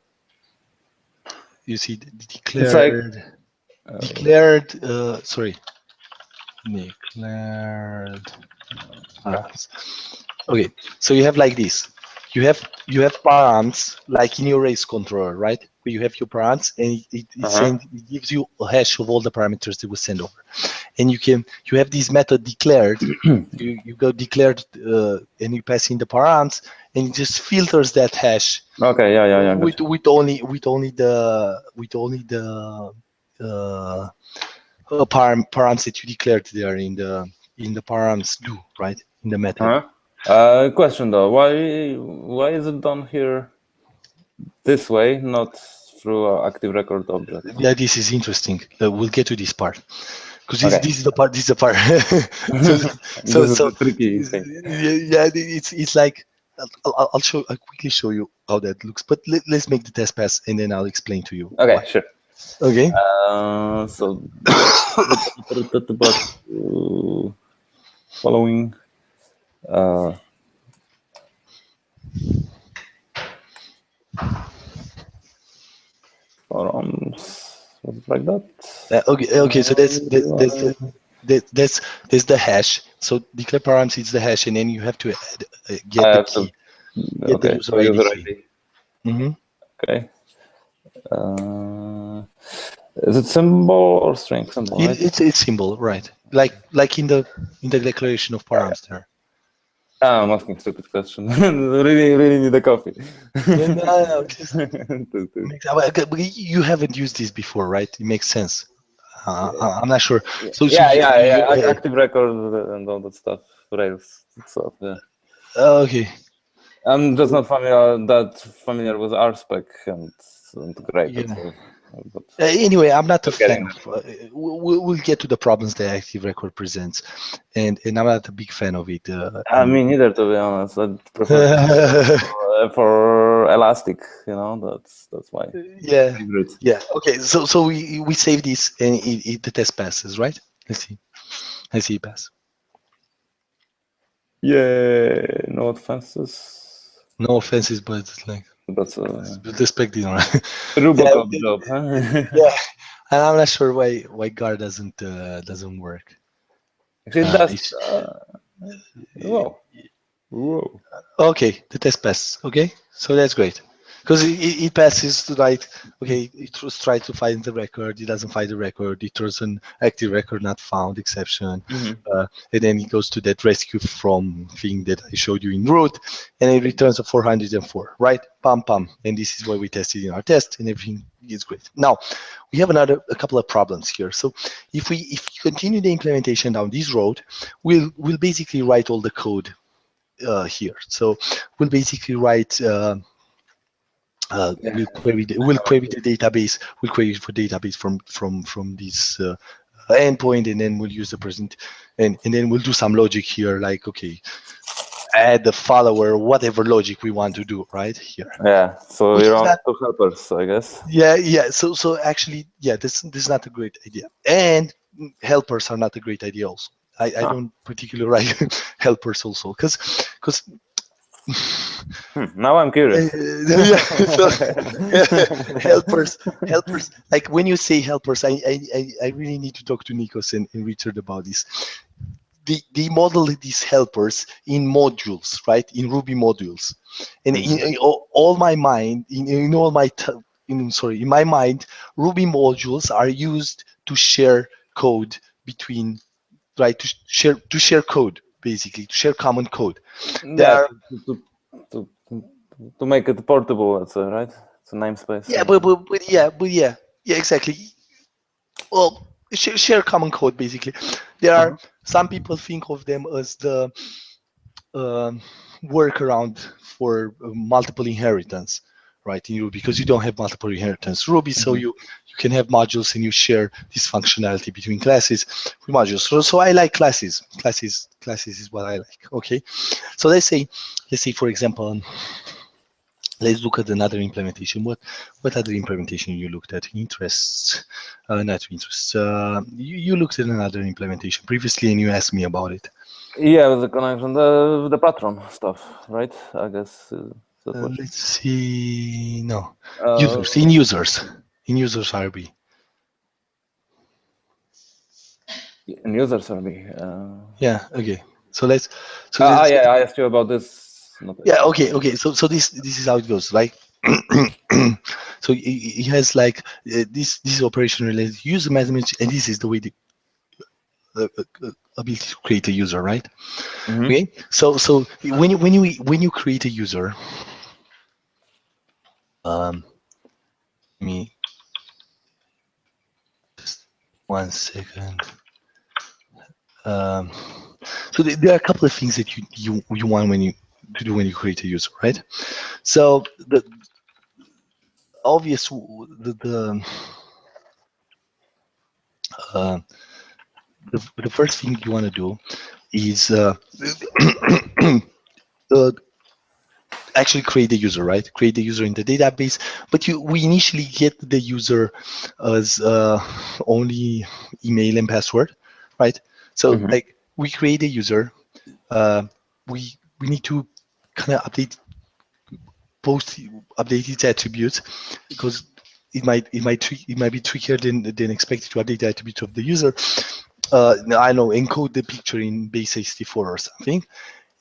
A: you see, the
B: It's like
A: declared sorry, declared params. Okay, so you have like this. You have params like in your race controller, right? Where you have your params, and it gives you a hash of all the parameters that will send over. And you have this method declared. you go declared, and you pass in the params, and it just filters that hash.
B: Okay, yeah.
A: With only the params that you declared there in the params do, right, in the method.
B: Question though, why is it done here this way, not through an active record object?
A: Yeah, this is interesting. We'll get to this part, because this is the part. This is the part.
B: This is the tricky thing.
A: Yeah, it's like I'll quickly show you how that looks. But let's make the test pass, and then I'll explain to you.
B: Okay,
A: why.
B: sure.
A: Okay.
B: So following forums, like that.
A: Okay. So that's the hash. So declare params is the hash, and then you have to get the key. Get the user ID. Mm-hmm.
B: Okay. Is it symbol or string? Symbol, right?
A: It's symbol, right? Like in the declaration of params there.
B: I'm asking stupid question. really need a coffee.
A: No. You haven't used this before, right? It makes sense. I'm not sure. So
B: active record and all that stuff, Rails stuff. Yeah.
A: Okay.
B: I'm just not familiar with RSpec and great.
A: Yeah. Anyway, I'm not a fan of. We'll get to the problems that active record presents, and I'm not a big fan of it.
B: I mean, neither, to be honest. I prefer for Elastic. That's why.
A: Yeah. Okay. So we save this, and the test passes, right? Let's see it pass.
B: Yeah. No offenses.
A: No offenses, but it's like.
B: That's
A: respecting, right?
B: Rubocop job, huh?
A: Yeah, and I'm not sure why Gar doesn't work.
B: It does. Whoa.
A: Okay, the test passes. Okay, so that's great, because it passes to like, okay, it tries to find the record. It doesn't find the record. It throws an active record not found exception, and then it goes to that rescue from thing that I showed you in root, and it returns a 404, right? Pam. And this is what we tested in our test, and everything is great. Now we have a couple of problems here. So if we continue the implementation down this road, we'll basically write all the code here. So we'll basically write. We'll query the database. We'll query for database from this endpoint, and then we'll use the present, and then we'll do some logic here, like, okay, add the follower, whatever logic we want to do right here.
B: Yeah. So you're on two helpers, I guess.
A: Yeah. So actually, yeah, this is not a great idea, and helpers are not a great idea also. I don't particularly like helpers also, because
B: now I'm curious.
A: Helpers. Like when you say helpers, I really need to talk to Nikos and Richard about this. They model these helpers in modules, right? In Ruby modules, and in my mind, in my mind, Ruby modules are used to share code between, right? To share code, basically, to share common code.
B: To make it portable, that's right. It's a namespace.
A: Yeah, but yeah, exactly. Well, share common code, basically. There are some people think of them as the workaround for multiple inheritance, right, in Ruby, because you don't have multiple inheritance Ruby, so you can have modules and you share this functionality between classes with modules. So I like classes. Classes is what I like. Okay, so let's say for example, let's look at another implementation. What other implementation you looked at? Interests, not interests. You looked at another implementation previously, and you asked me about it.
B: Yeah, with the connection, the patron stuff, right? I guess.
A: Let's see. No, in users RB.
B: In users RB.
A: Yeah. Okay. So let's.
B: Yeah, I asked you about this.
A: Yeah. Okay. So this is how it goes, right? So it has like this is operation related user management, and this is the way the ability to create a user, right? Okay. So when you create a user, me just 1 second. So there are a couple of things that you want to do when you create a user, right? So the obvious the first thing you want to do is actually create the user, right? Create the user in the database, but we initially get the user as only email and password, right? So like we create a user, we need to kind of update its attributes, because it might be trickier than expected to update the attributes of the user. I know, encode the picture in base64 or something,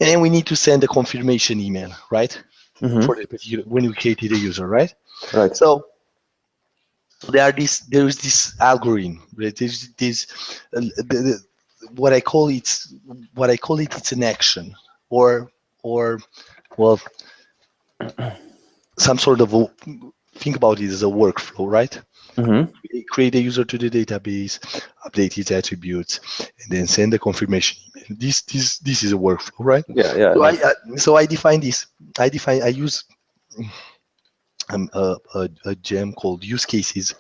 A: and then we need to send a confirmation email, right? For the particular, when we created a user, right?
B: Right.
A: So there is this algorithm. Right? There's this what I call it's an action, or well, some sort of think about it as a workflow, right? Create a user to the database, update its attributes, and then send a confirmation email. This is a workflow, right?
B: Yeah.
A: So I define this. I use a gem called use cases,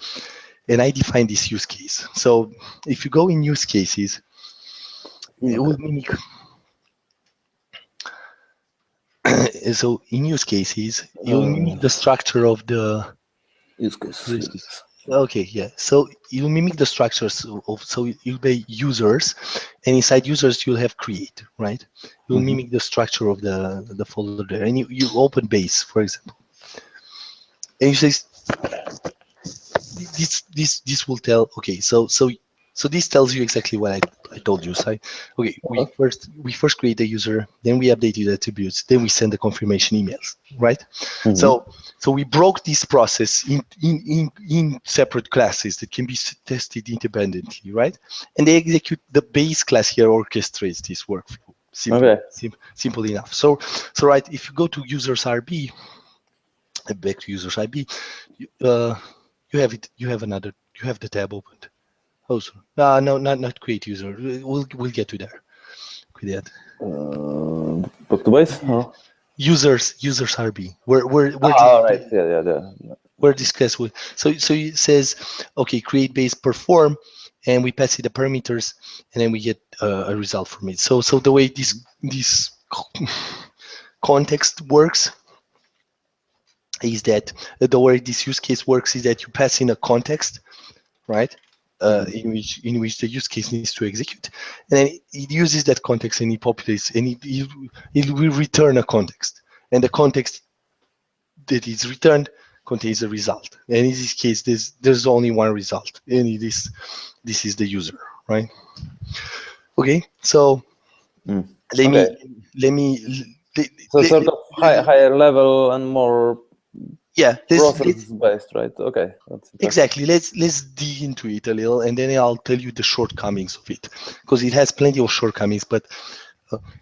A: and I define this use case. So if you go in use cases, it will mimic. So in use cases, it will mimic the structure of the
B: use cases.
A: Okay, yeah. So you mimic the structures of, so you'll be users, and inside users you'll have create, right? You'll mimic the structure of the folder there, and you open base, for example, and you say this will tell. Okay, so this tells you exactly what I told you. So okay, we first create a user, then we update the attributes, then we send the confirmation emails, right? So we broke this process in separate classes that can be tested independently, right? And they execute the base class here orchestrates this workflow. Simple enough. So right, if you go to users RB, back to users RB, you have the tab opened. Oh, so no, not create user. We'll get to there. With that.
B: Back to base.
A: Users RB. Where
B: right. Yeah.
A: Where this class will. So it says, okay, create base perform, and we pass it the parameters, and then we get a result from it. So the way this context works is that the way this use case works is that you pass in a context, right? In which the use case needs to execute, and then it uses that context and it populates, and it will return a context, and the context that is returned contains a result. And in this case, there's only one result, and this is the user, right? Okay, so let me.
B: So sort of higher level and more.
A: Yeah,
B: process-based, right? Okay,
A: exactly. Let's dig into it a little, and then I'll tell you the shortcomings of it, because it has plenty of shortcomings. But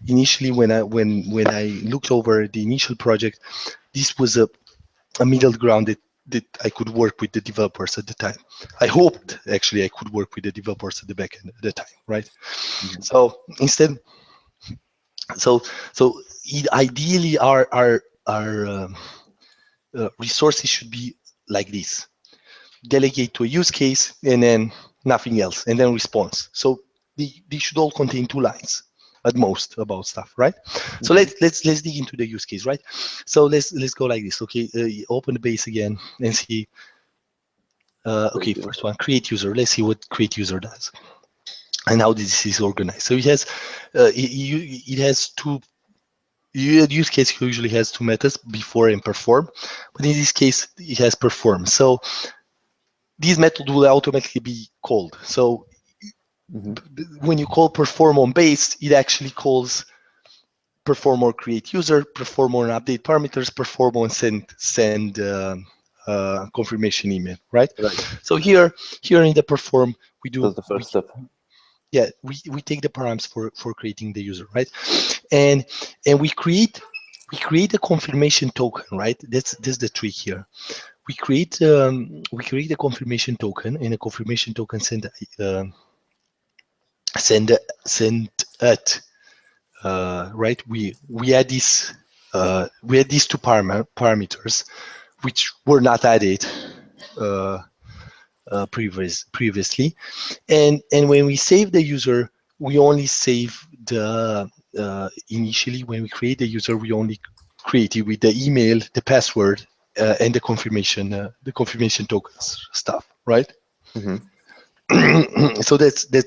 A: initially, when I looked over the initial project, this was a middle ground that I could work with the developers at the time. I hoped actually I could work with the developers at the back end at the time, right? So instead, so ideally our resources should be like this: delegate to a use case, and then nothing else, and then response. So they should all contain 2 lines at most about stuff, right? So let's dig into the use case, right? So let's go like this. Okay, open the base again and see. Okay, first one, create user. Let's see what create user does and how this is organized. So it has it has 2. Use case usually has 2 methods, before and perform, but in this case it has perform. So this method will automatically be called. So when you call perform on base, it actually calls perform or create user, perform on update parameters, perform on send confirmation email, right? So here in the perform, we do.
B: That's the first step.
A: Yeah, we take the params for creating the user, right? And we create a confirmation token, right? That's the trick here. We create a confirmation token, and a confirmation token send at right. We add these 2 parameters which were not added previously, and when we save the user, we only save the initially when we create the user, we only create it with the email, the password, and the confirmation tokens stuff, right? So that's the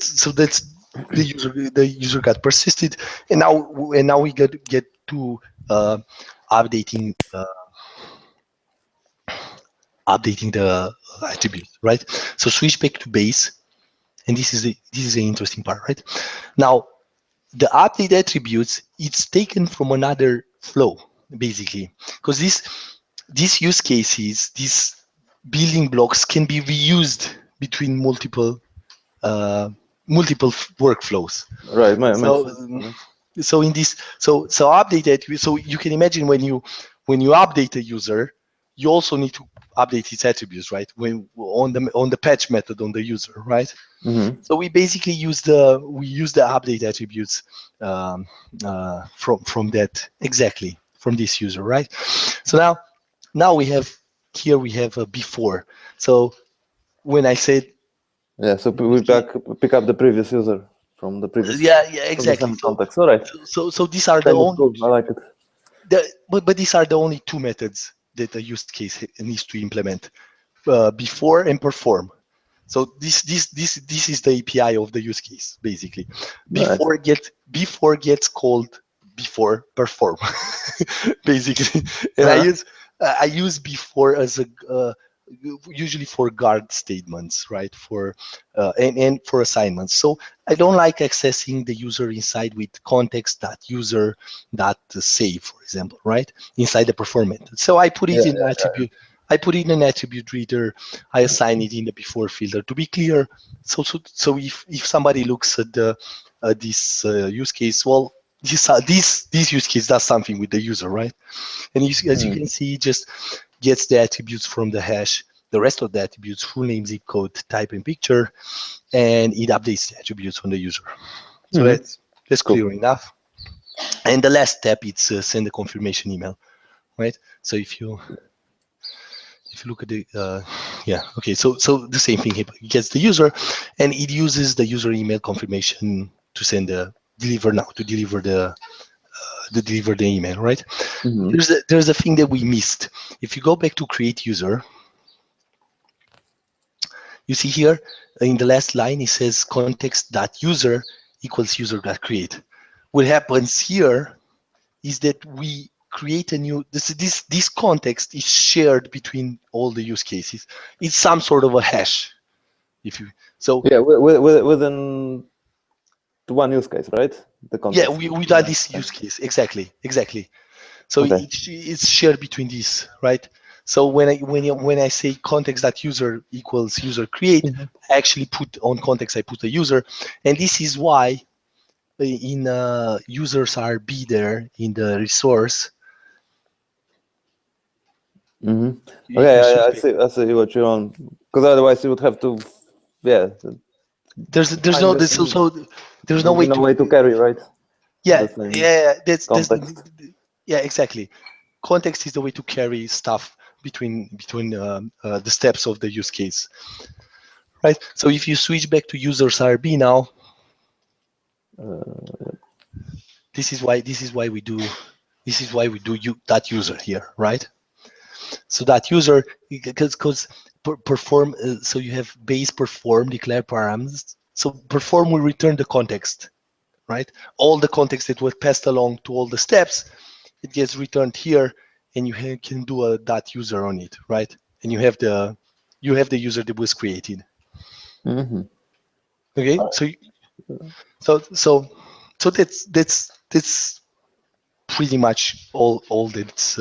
A: user got persisted, and now we get to updating the attributes, right? So switch back to base, and this is the interesting part, right? Now the update attributes, it's taken from another flow basically, because these use cases, these building blocks can be reused between multiple workflows.
B: Right.
A: So in this, so update attribute. So you can imagine when you update a user, you also need to update its attributes, right? When on the patch method on the user, right? So we basically use the update attributes from that, exactly from this user, right? So now we have a before. So when I said,
B: yeah, so we pick up the previous user from the previous.
A: Yeah, exactly.
B: Context. All right.
A: So these are the only.
B: Cool. I like it.
A: But these are the only 2 methods that a use case needs to implement: before and perform. So this is the API of the use case basically. Before gets called before perform basically, and I use before as a usually for guard statements, right? For and for assignments. So I don't like accessing the user inside with context.user.save, for example, right? Inside the perform method. So I put it in an attribute. I put it in an attribute reader. I assign it in the before filter to be clear. So if somebody looks at this use case, well, this use case does something with the user, right? And as you can see, just gets the attributes from the hash, the rest of the attributes, full name, zip code, type, and picture, and it updates the attributes on the user. So that's clear enough. And the last step, it's send a confirmation email, right? So if you look at the so the same thing, it gets the user, and it uses the user email confirmation to send deliver the email, right? There's a thing that we missed. If you go back to create user, you see here in the last line it says context.user equals user.create. What happens here is that we create a new, this context is shared between all the use cases. It's some sort of a hash.
B: Within one use case, right? The context.
A: Yeah, we done this use case, exactly. So it's shared between these, right? So when I say context.user equals user create, I actually put on context, I put a user, and this is why in users RB there in the resource.
B: Okay, I see what you're on, because otherwise you would have to,
A: There's no
B: way to carry, right?
A: That's exactly. Context is the way to carry stuff, the steps of the use case, right? So if you switch back to users RB now, this is why we do that user here, right? So that user, because perform, so you have base perform declare params. So perform will return the context, right? All the context that was passed along to all the steps, it gets returned here, and you can do a that user on it, right? And you have the user that was created.
B: Mm-hmm.
A: Okay, so that's pretty much all that's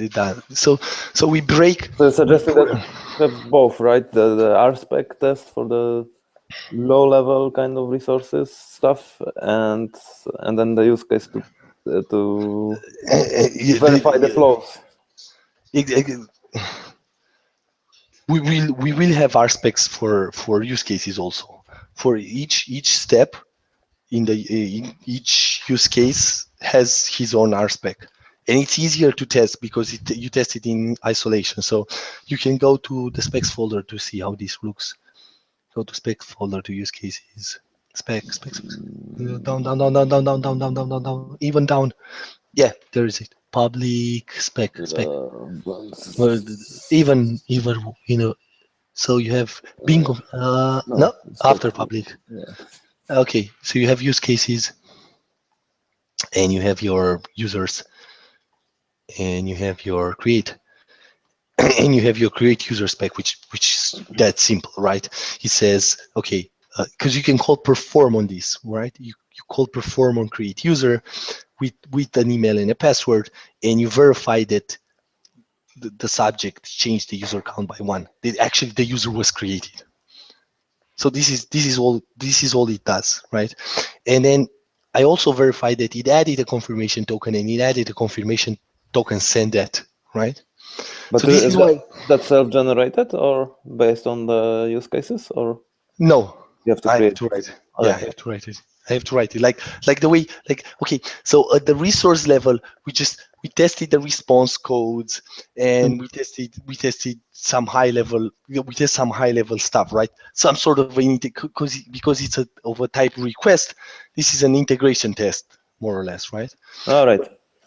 A: done. So we break.
B: So suggesting that you have both, right? The RSpec test for the low-level kind of resources stuff, and then the use case to verify the flows.
A: We will have RSpecs for use cases also. For each step in each use case has his own RSpec, and it's easier to test because you test it in isolation. So you can go to the specs folder to see how this looks. Go to specs folder to use cases. Specs. Down. Even down. Yeah, there is it. Public spec. Well, even so you have bingo. No, after public.
B: Yeah.
A: Okay, so you have use cases, and you have your users, and you have your create, and you have your create user spec, which is that simple, right? It says, okay, because you can call perform on this, right? You call perform on create user with an email and a password, and you verify that the subject changed the user count by 1. That actually the user was created. So this is all it does, right? And then I also verified that it added a confirmation token, and it added a confirmation token send that, right?
B: But
A: so this is why
B: that's self-generated or based on the use cases, or
A: no,
B: you have to
A: I
B: create?
A: have to write it.
B: Okay.
A: Yeah, I have to write it. Like the way, like, okay, so at the resource level, we tested the response codes, and we tested some high level, we test some high level stuff, right? Some sort of because it's of a type request, this is an integration test, more or less, right?
B: All right.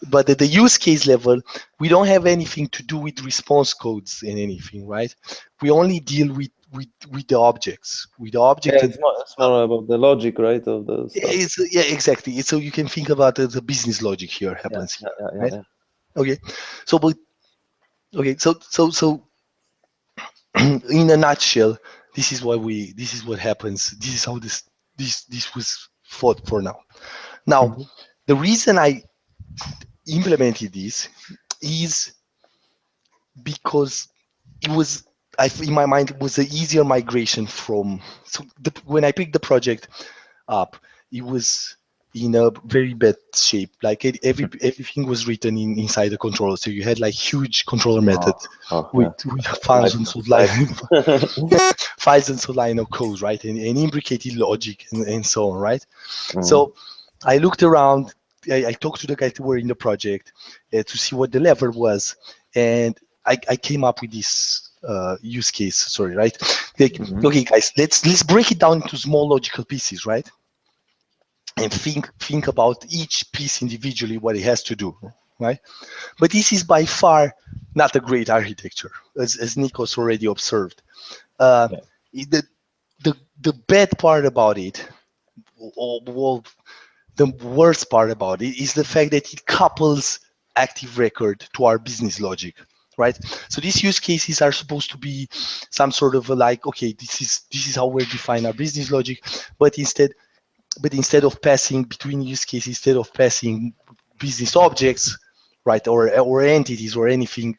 A: But at the use case level, we don't have anything to do with response codes and anything, right? We only deal with the objects. With the object,
B: Yeah, it's more about the logic, right, of the stuff.
A: yeah, exactly. So you can think about the business logic here happens here, right?
B: Yeah.
A: Okay. So in a nutshell, this is what happens. This is how this was thought for now. Now, the reason I implemented this is because it was, in my mind, it was an easier migration from. So when I picked the project up, it was in a very bad shape. Like everything was written inside the controller. So you had like huge controller methods with thousands of lines, thousands of line of code, right? And imbricated logic and so on, right? So I looked around. I talked to the guys who were in the project to see what the level was, and I came up with this use case. Sorry, right? Like, okay, guys, let's break it down into small logical pieces, right? And think about each piece individually, what it has to do, right? But this is by far not a great architecture, as Nikos already observed. The bad part about it, or the worst part about it, is the fact that it couples active record to our business logic, right? So these use cases are supposed to be some sort of like, okay, this is how we define our business logic, but instead of passing between use cases, instead of passing business objects, right, or entities or anything,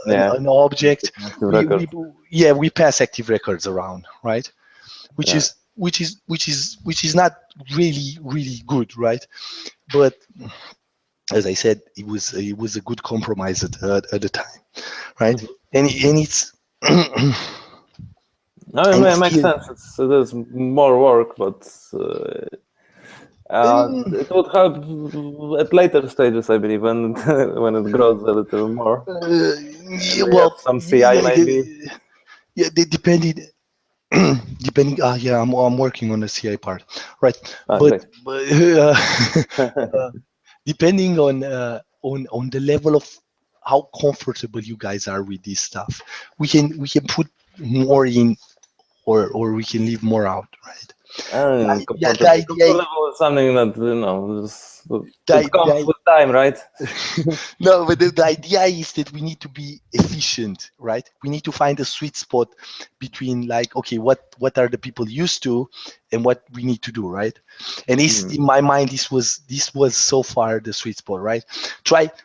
A: an object, we pass active records around, right? Which is not really good, right? But as I said, it was a good compromise at the time, right? And it's
B: no, it makes sense. There's more work, but It would help at later stages, I believe, when when it grows a little more.
A: Well,
B: Some CI maybe.
A: depending. Depending, yeah, I'm working on the CI part, right?
B: Great.
A: But depending on the level of how comfortable you guys are with this stuff, we can put more in, or we can leave more out, right?
B: Comfort level is something that it comes with time, right?
A: No, but the idea is that we need to be efficient, right? We need to find a sweet spot between, like, okay, what are the people used to and what we need to do, right? And this, in my mind, this was so far the sweet spot, right?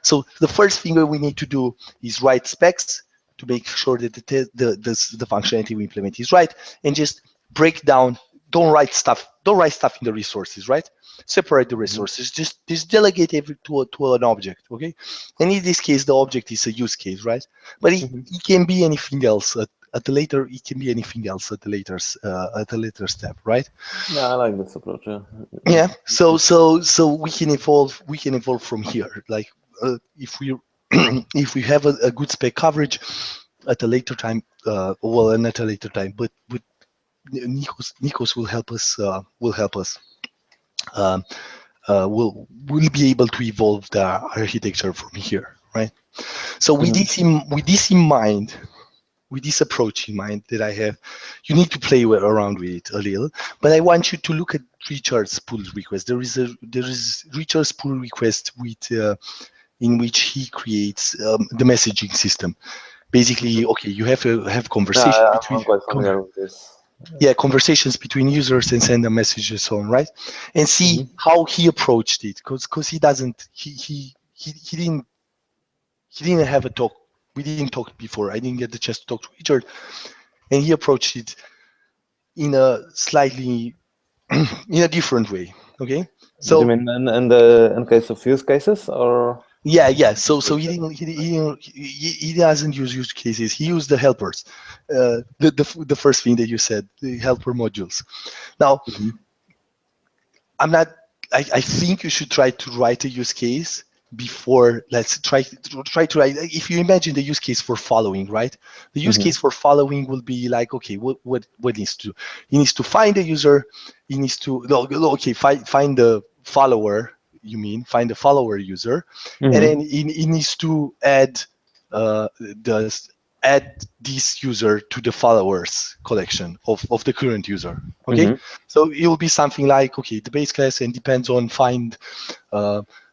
A: So the first thing that we need to do is write specs to make sure that the functionality we implement is right, and just break down. Don't write stuff in the resources, right? Separate the resources. Just delegate to an object, okay? And in this case, the object is a use case, right? But it can be anything else at the later. It can be anything else at the later step, right?
B: Yeah, I like this approach.
A: Yeah. So we can evolve. We can evolve from here. Like if we if we have a good spec coverage at a later time, and at a later time, but Nikos will help us. We'll be able to evolve the architecture from here, right? So with this in mind, with this approach in mind that I have, you need to play around with it a little. But I want you to look at Richard's pull request. There is Richard's pull request with in which he creates the messaging system. Basically, okay, you have to have conversations between.
B: I'm quite familiar with this.
A: Yeah, conversations between users and send a message and so on, right? And see how he approached it, because he didn't have a talk. We didn't talk before. I didn't get the chance to talk to Richard, and he approached it in a slightly in a different way. Okay, so
B: you mean in case of use cases, or?
A: Yeah. So he doesn't use use cases. He used the helpers. The first thing that you said, the helper modules. Now, I'm not. I think you should try to write a use case before. Let's try to write. If you imagine the use case for following, right? The use case for following will be like, okay, what needs to do? He needs to find a user. He needs to find the follower. You mean find a follower user, and then he needs to add this user to the followers collection of the current user. Okay, so it will be something like, okay, the base class and depends on find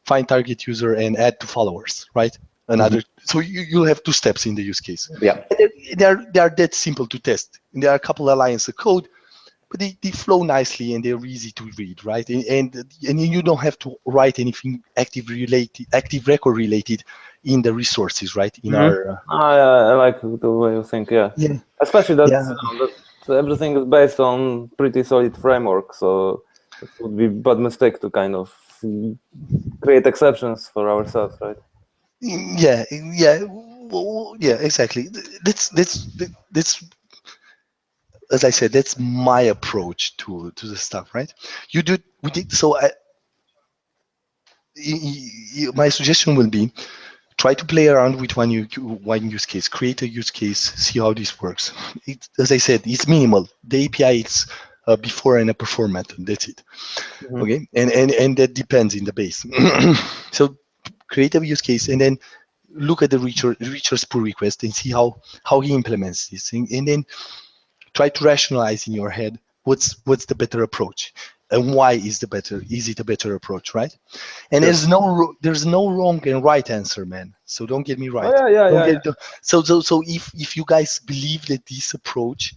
A: target user and add to followers, right? Another. So you'll have two steps in the use case.
B: Yeah,
A: they are that simple to test. And there are a couple of lines of code, but they flow nicely and they're easy to read, right? And you don't have to write anything active record related in the resources, right? In our.
B: I like the way you think. Yeah. Especially that everything is based on pretty solid framework, so it would be a bad mistake to kind of create exceptions for ourselves, right?
A: Yeah, exactly. That's. As I said, that's my approach to the stuff, right? We did so. My suggestion will be try to play around with one use case, create a use case, see how this works. As I said, it's minimal. The API is before and a perform method. That's it. Okay, and that depends in the base. So create a use case and then look at the Richard's pull request and see how he implements this thing, and then try to rationalize in your head what's the better approach and why is it a better approach, right? And there's no wrong and right answer, man. So don't get me right. So if you guys believe that this approach,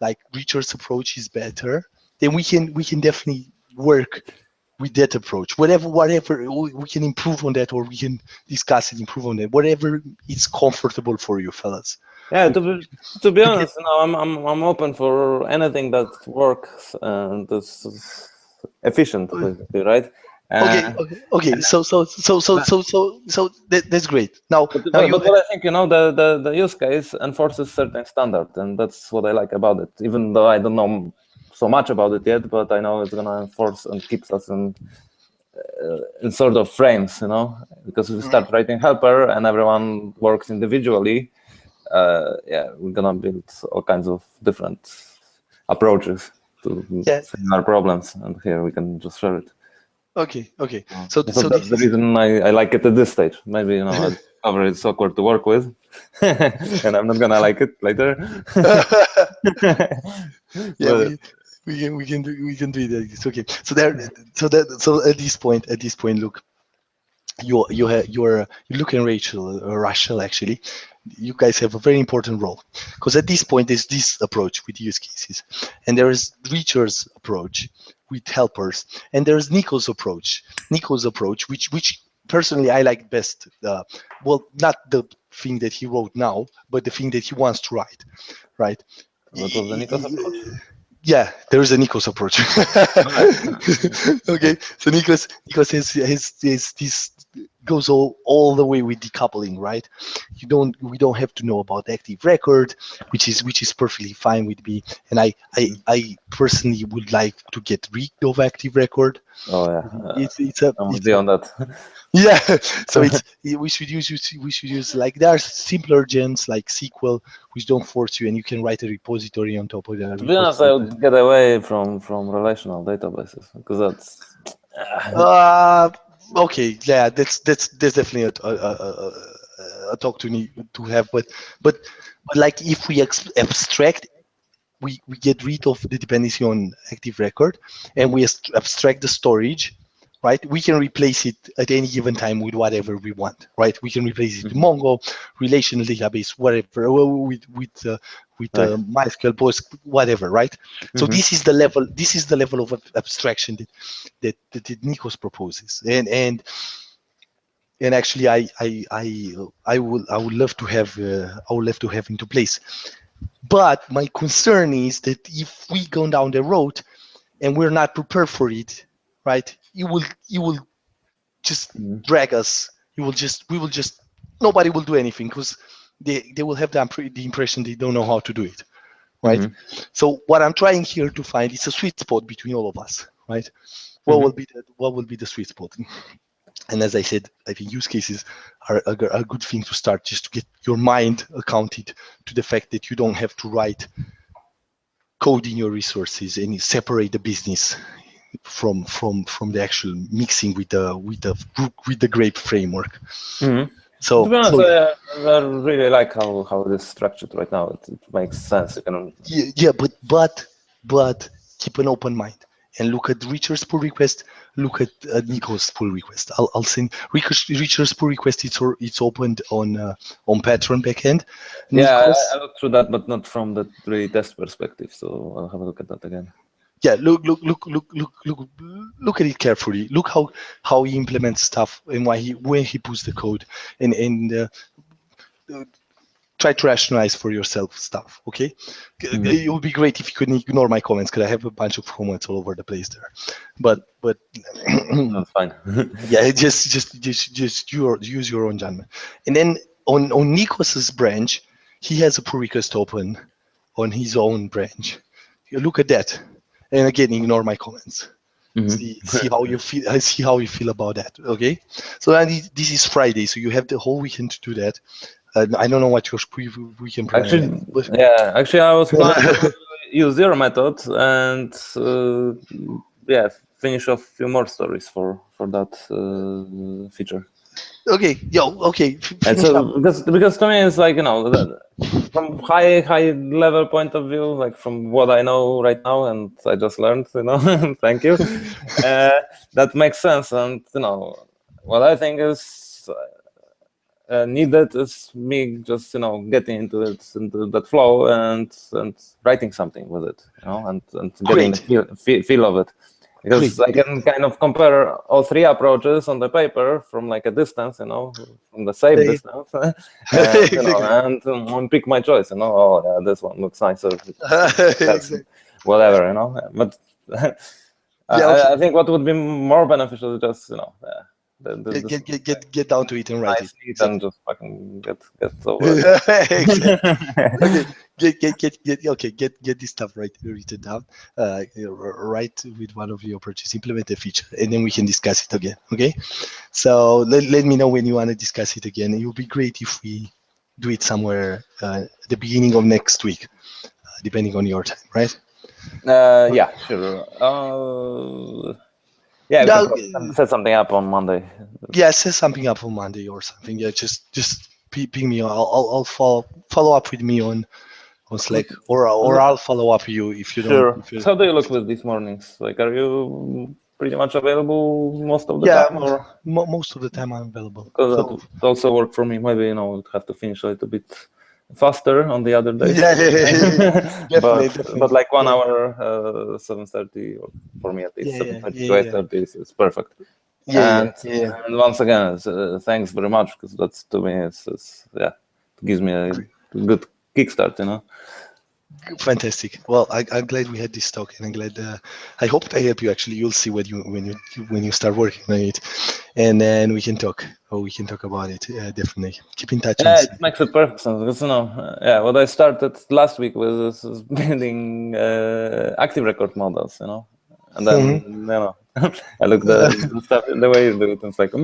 A: like Richard's approach, is better, then we can definitely work with that approach. Whatever we can improve on that, or we can discuss and improve on that. Whatever is comfortable for you, fellas.
B: Yeah, to be honest, I'm open for anything that works and is efficient, basically, right?
A: Okay. So that's great. Now,
B: but what I think, the use case enforces certain standard, and that's what I like about it. Even though I don't know so much about it yet, but I know it's gonna enforce and keeps us in sort of frames, because if we start writing helper and everyone works individually, we're gonna build all kinds of different approaches to similar problems, and here we can just share it.
A: Okay.
B: So that's the reason I like it at this stage. Maybe I discover it's awkward to work with, and I'm not gonna like it later.
A: We can do it like this. Okay. So at this point, look, you're Luke and Rachel actually, you guys have a very important role, because at this point there's this approach with use cases, and there is Richard's approach with helpers, and there's Nico's approach, which personally I like best. Well, not the thing that he wrote now, but the thing that he wants to write, right?
B: What was the Nico's approach?
A: Yeah, there is a Nikos approach. Okay, so Nikos has this goes all the way with decoupling, right? We don't have to know about active record, which is perfectly fine with me. And I personally would like to get rid of active record.
B: Oh yeah, I'm beyond that.
A: Yeah, so we should use like there are simpler gens like SQL, which don't force you, and you can write a repository on top of that.
B: To be honest, I would get away from relational databases, because
A: that's. Okay, yeah, that's definitely a talk to have, but like if we abstract, we get rid of the dependency on active record, and we abstract the storage. Right, we can replace it at any given time with whatever we want. Right, we can replace it with Mongo, relational database, whatever, with MySQL, Postgres, whatever. Right. So this is the level. This is the level of abstraction that Nikos proposes, and actually I would love to have into place. But my concern is that if we go down the road and we're not prepared for it, right? You will just drag us. We will just nobody will do anything, because they will have the impression they don't know how to do it, right? So what I'm trying here to find is a sweet spot between all of us, right? What will be the sweet spot? And as I said, I think use cases are a good thing to start, just to get your mind accounted to the fact that you don't have to write code in your resources and separate the business from the actual mixing with the grape framework. So,
B: to be honest, I really like how it is structured right now. It makes sense.
A: But keep an open mind and look at Richard's pull request. Look at Nico's pull request. I'll send Richard's pull request. It's opened on Patron backend.
B: Yeah, I looked through that, but not from the really test perspective. So I'll have a look at that again.
A: Yeah, look at it carefully. Look how he implements stuff and when he puts the code, and try to rationalize for yourself stuff. Okay, it would be great if you could ignore my comments, because I have a bunch of comments all over the place there. But
B: that's fine.
A: Yeah, just use your own judgment. And then on Nikos's branch, he has a pull request open on his own branch. You look at that. And again, ignore my comments. See how you feel. I see how you feel about that. Okay. So this is Friday, so you have the whole weekend to do that. I don't know what your weekend plan is.
B: Actually, I was planning to use your method and finish off a few more stories for that feature.
A: Okay. Okay.
B: And so because to me it's like, from high level point of view, like from what I know right now, and I just learned, thank you. That makes sense, and what I think is needed is me just getting into that flow and writing something with it, and getting the feel of it. Because I can kind of compare all three approaches on the paper from like a distance, from the safe distance, and pick my choice. This one looks nicer. Whatever, But I think what would be more beneficial is just
A: Get down to it and write it.
B: Exactly. And just fucking get over it.
A: Okay. Get this stuff written down. Write with one of your approaches, implement a feature, and then we can discuss it again. Okay. So let me know when you want to discuss it again. It would be great if we do it somewhere at the beginning of next week, depending on your time, right?
B: Yeah, sure. Yeah, set something up on Monday.
A: Yeah, set something up on Monday or something. Yeah, just ping me. I'll follow up with me on Slack, or I'll follow up with you if you don't.
B: Sure. How do you look with these mornings? Like, are you pretty much available most of the time? Or?
A: Most of the time I'm available.
B: Because that would also work for me. Maybe we'd have to finish a little bit faster on the other days.
A: Yeah. Definitely.
B: But like 1 hour, 7:30, or for me at least 7:30 to 8:30 is perfect. And once again, thanks very much, because that's, to me, it gives me a good kickstart,
A: Fantastic. Well, I'm glad we had this talk, and I'm glad. I hope I help you. Actually, you'll see when you start working on it, and then we can talk. Or we can talk about it. Definitely keep in touch.
B: Yeah, it makes a perfect sense. Because what I started last week was building active record models, and then I looked at the stuff, the way you do it, and it's like,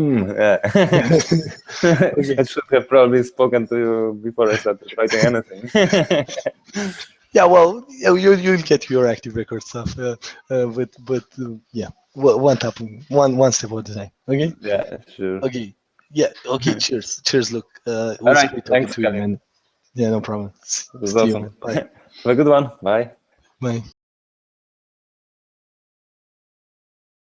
B: I should have probably spoken to you before I started writing anything.
A: Yeah, well, you'll get your active record stuff, but one step at a time. Okay.
B: Yeah, sure.
A: Okay. Yeah. Okay. Cheers. Look, it was
B: right,
A: great talking
B: thanks,
A: to you, man. Yeah, no problem.
B: It was awesome. Bye. Have a good one. Bye.
A: Bye.